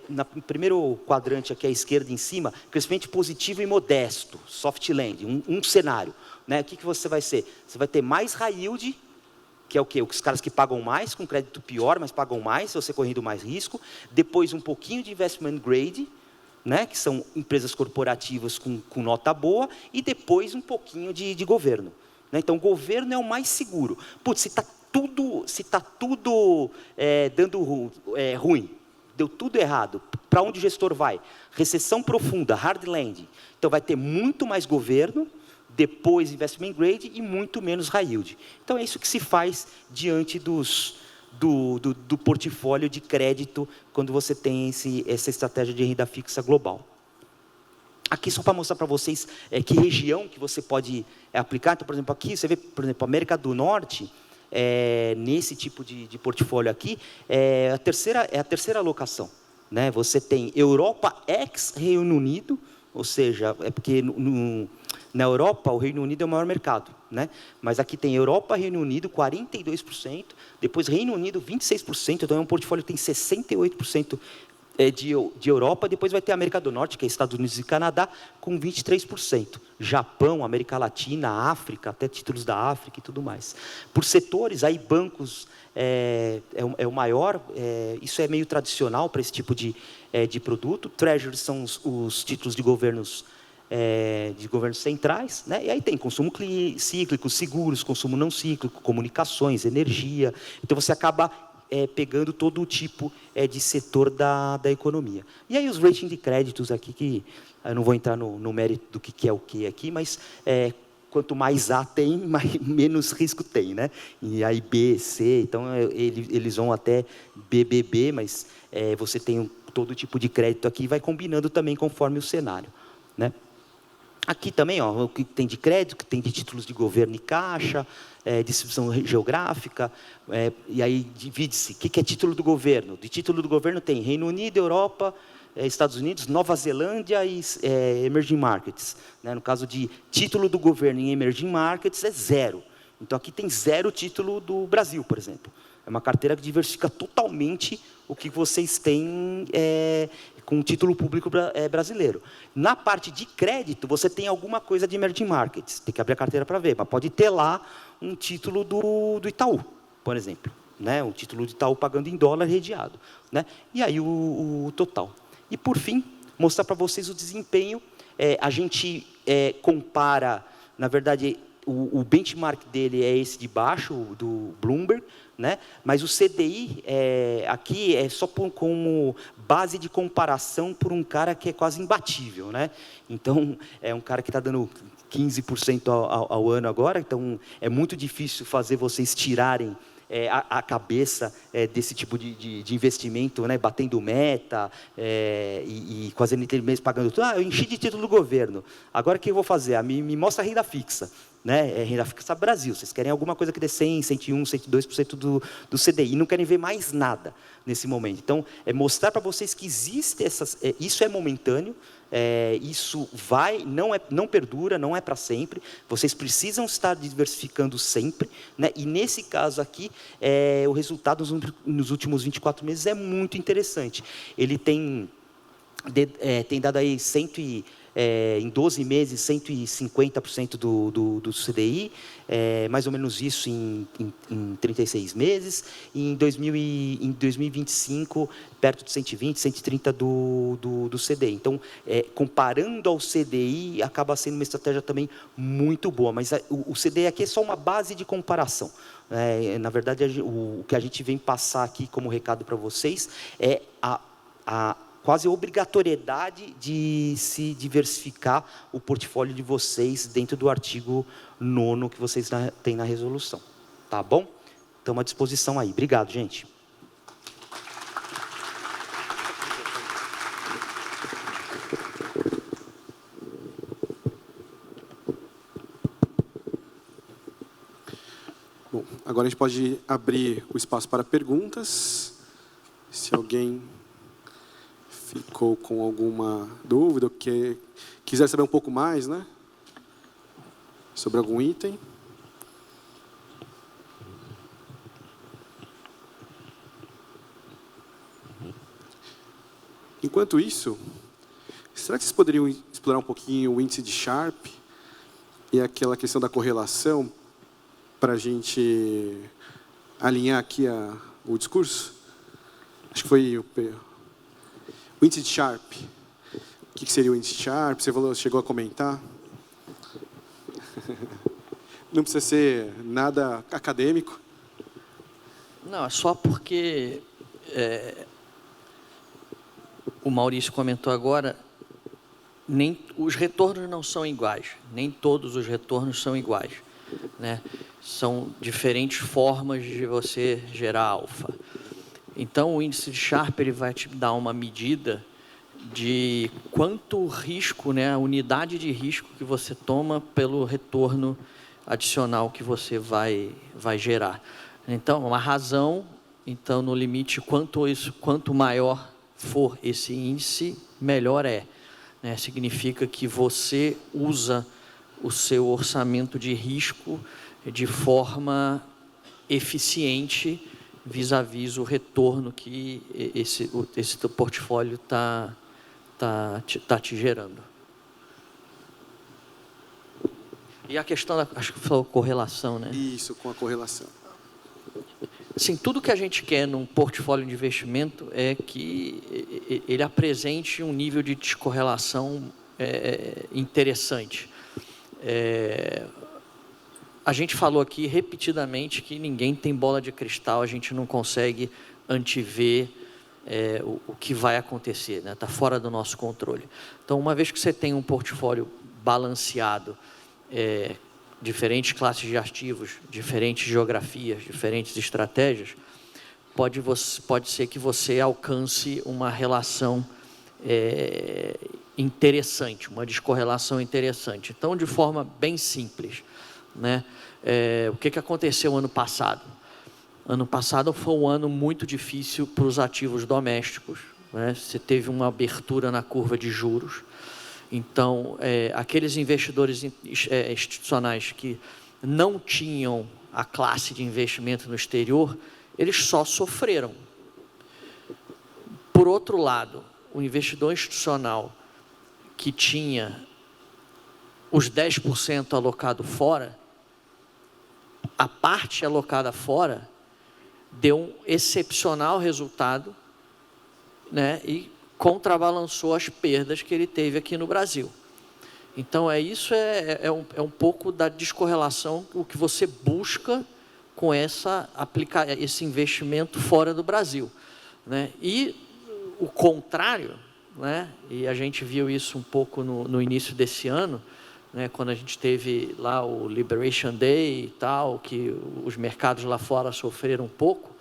no primeiro quadrante aqui à esquerda em cima, crescimento positivo e modesto, soft landing, um cenário. Né? O que você vai ser? Você vai ter mais high yield, que é o quê? Os caras que pagam mais, com crédito pior, mas pagam mais, você correndo mais risco. Depois, um pouquinho de investment grade, né, que são empresas corporativas com nota boa, e depois um pouquinho de governo. Né? Então, o governo é o mais seguro. Putz, se está tudo dando ruim, deu tudo errado, para onde o gestor vai? Recessão profunda, hard landing. Então, vai ter muito mais governo, depois investment grade e muito menos high yield. Então, é isso que se faz diante do portfólio de crédito quando você tem essa estratégia de renda fixa global. Aqui só para mostrar para vocês que região que você pode aplicar. Então, por exemplo, aqui você vê, por exemplo, América do Norte, nesse tipo de portfólio aqui, é a terceira alocação. Né? Você tem Europa ex-Reino Unido, ou seja, porque na Europa o Reino Unido é o maior mercado, né? Mas aqui tem Europa, Reino Unido, 42%, depois Reino Unido, 26%, então é um portfólio que tem 68% de Europa, depois vai ter a América do Norte, que é Estados Unidos e Canadá, com 23%. Japão, América Latina, África, até títulos da África e tudo mais. Por setores, aí bancos é o maior, isso é meio tradicional para esse tipo de produto. Treasuries são os títulos de governos centrais, né? E aí tem consumo cíclico, seguros, consumo não cíclico, comunicações, energia. Então, você acaba pegando todo o tipo de setor da economia. E aí os rating de créditos aqui, que eu não vou entrar no mérito do que é o que aqui, mas quanto mais A tem, menos risco tem, né? E aí B, C, então eles vão até BBB, mas você tem todo tipo de crédito aqui e vai combinando também conforme o cenário, né? Aqui também, ó, o que tem de crédito, que tem de títulos de governo e caixa, distribuição geográfica, e aí divide-se. O que é título do governo? De título do governo tem Reino Unido, Europa, Estados Unidos, Nova Zelândia e Emerging Markets. Né? No caso de título do governo em Emerging Markets, é 0. Então, aqui tem 0 título do Brasil, por exemplo. É uma carteira que diversifica totalmente o que vocês têm com o título público brasileiro. Na parte de crédito, você tem alguma coisa de emerging markets. Tem que abrir a carteira para ver, mas pode ter lá um título do Itaú, por exemplo. Né? Um título do Itaú pagando em dólar redeado. Né? E aí o total. E, por fim, mostrar para vocês o desempenho. A gente compara, na verdade, o benchmark dele é esse de baixo, do Bloomberg, né? Mas o CDI aqui é só como base de comparação por um cara que é quase imbatível, né? Então, é um cara que está dando 15% ao ano agora, então é muito difícil fazer vocês tirarem a cabeça desse tipo de investimento, né, batendo meta e quase mês pagando tudo. Eu enchi de título do governo, agora o que eu vou fazer? Me mostra a renda fixa. Né? Renda fixa Brasil, vocês querem alguma coisa que dê 100, 101, 102% do CDI, e não querem ver mais nada nesse momento. Então, mostrar para vocês que existe isso é momentâneo, isso não perdura, não é para sempre, vocês precisam estar diversificando sempre, né? E nesse caso aqui, o resultado nos últimos 24 meses é muito interessante. Ele tem dado aí em 12 meses, 150% do CDI, mais ou menos isso em 36 meses, e em 2025, perto de 120, 130 do CDI. Então, comparando ao CDI, acaba sendo uma estratégia também muito boa, mas o CDI aqui é só uma base de comparação. Na verdade, o que a gente vem passar aqui como recado para vocês é quase a obrigatoriedade de se diversificar o portfólio de vocês dentro do artigo 9º que vocês têm na resolução. Tá bom? Estamos à disposição aí. Obrigado, gente. Bom, agora a gente pode abrir o espaço para perguntas. Se alguém ficou com alguma dúvida, ou quiser saber um pouco mais, né, sobre algum item. Enquanto isso, será que vocês poderiam explorar um pouquinho o índice de Sharpe e aquela questão da correlação para a gente alinhar aqui o discurso? Acho que foi o índice de Sharpe. O que seria o índice de Sharpe? Você chegou a comentar. Não precisa ser nada acadêmico. Não, é só porque o Maurício comentou agora, os retornos não são iguais, nem todos os retornos são iguais, né? São diferentes formas de você gerar alfa. Então, o índice de Sharpe ele vai te dar uma medida de quanto risco, né, a unidade de risco que você toma pelo retorno adicional que você vai gerar. Então, uma razão, então, no limite, quanto maior for esse índice, melhor é. Né? Significa que você usa o seu orçamento de risco de forma eficiente vis-à-vis o retorno que esse teu portfólio tá te gerando. E a questão acho que falou correlação, né? Isso, com a correlação. Assim, tudo que a gente quer num portfólio de investimento é que ele apresente um nível de descorrelação interessante. A gente falou aqui repetidamente que ninguém tem bola de cristal, a gente não consegue antever o que vai acontecer, né? Está fora do nosso controle. Então, uma vez que você tem um portfólio balanceado, diferentes classes de ativos, diferentes geografias, diferentes estratégias, pode ser que você alcance uma relação interessante, uma descorrelação interessante. Então, de forma bem simples, né? O que aconteceu ano passado? Ano passado foi um ano muito difícil para os ativos domésticos, né? Você teve uma abertura na curva de juros. Então, aqueles investidores institucionais que não tinham a classe de investimento no exterior, eles só sofreram. Por outro lado, o investidor institucional que tinha os 10% alocado fora, a parte alocada fora deu um excepcional resultado, né, e contrabalançou as perdas que ele teve aqui no Brasil. Então, isso é um pouco da descorrelação, o que você busca com esse investimento fora do Brasil, né? E o contrário, né, e a gente viu isso um pouco no início desse ano, né, quando a gente teve lá o Liberation Day e tal, que os mercados lá fora sofreram um pouco,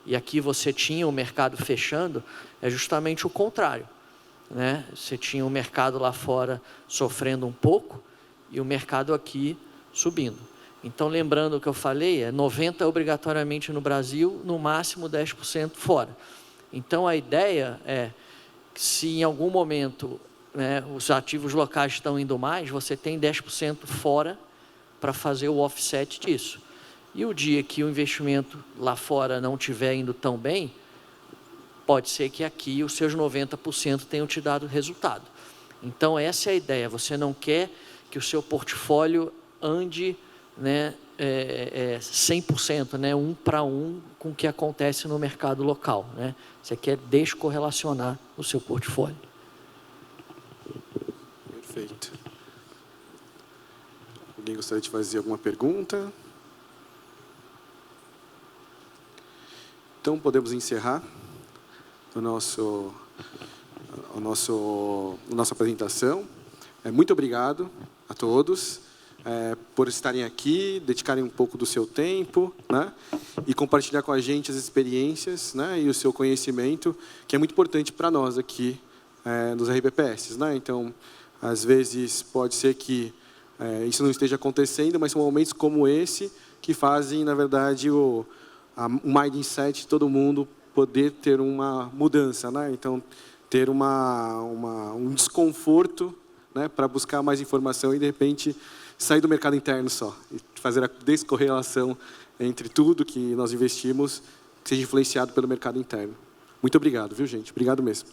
e aqui você tinha o mercado fechando, é justamente o contrário, né? Você tinha o mercado lá fora sofrendo um pouco e o mercado aqui subindo. Então, lembrando o que eu falei, 90% obrigatoriamente no Brasil, no máximo 10% fora. Então, a ideia é que se em algum momento, né, os ativos locais estão indo mais, você tem 10% fora para fazer o offset disso. E o dia que o investimento lá fora não estiver indo tão bem, pode ser que aqui os seus 90% tenham te dado resultado. Então, essa é a ideia. Você não quer que o seu portfólio ande, né, 100%, né, 1 para 1 com o que acontece no mercado local, né? Você quer descorrelacionar o seu portfólio. Perfeito. Alguém gostaria de fazer alguma pergunta? Então, podemos encerrar a nossa apresentação. Muito obrigado a todos por estarem aqui, dedicarem um pouco do seu tempo, né, e compartilhar com a gente as experiências, né, e o seu conhecimento, que é muito importante para nós aqui nos RBPS, né? Então, às vezes, pode ser que isso não esteja acontecendo, mas são momentos como esse que fazem, na verdade, o mindset de todo mundo poder ter uma mudança, né? Então, ter um desconforto, né, para buscar mais informação e, de repente, sair do mercado interno só. E fazer a descorrelação entre tudo que nós investimos, que seja influenciado pelo mercado interno. Muito obrigado, viu, gente? Obrigado mesmo.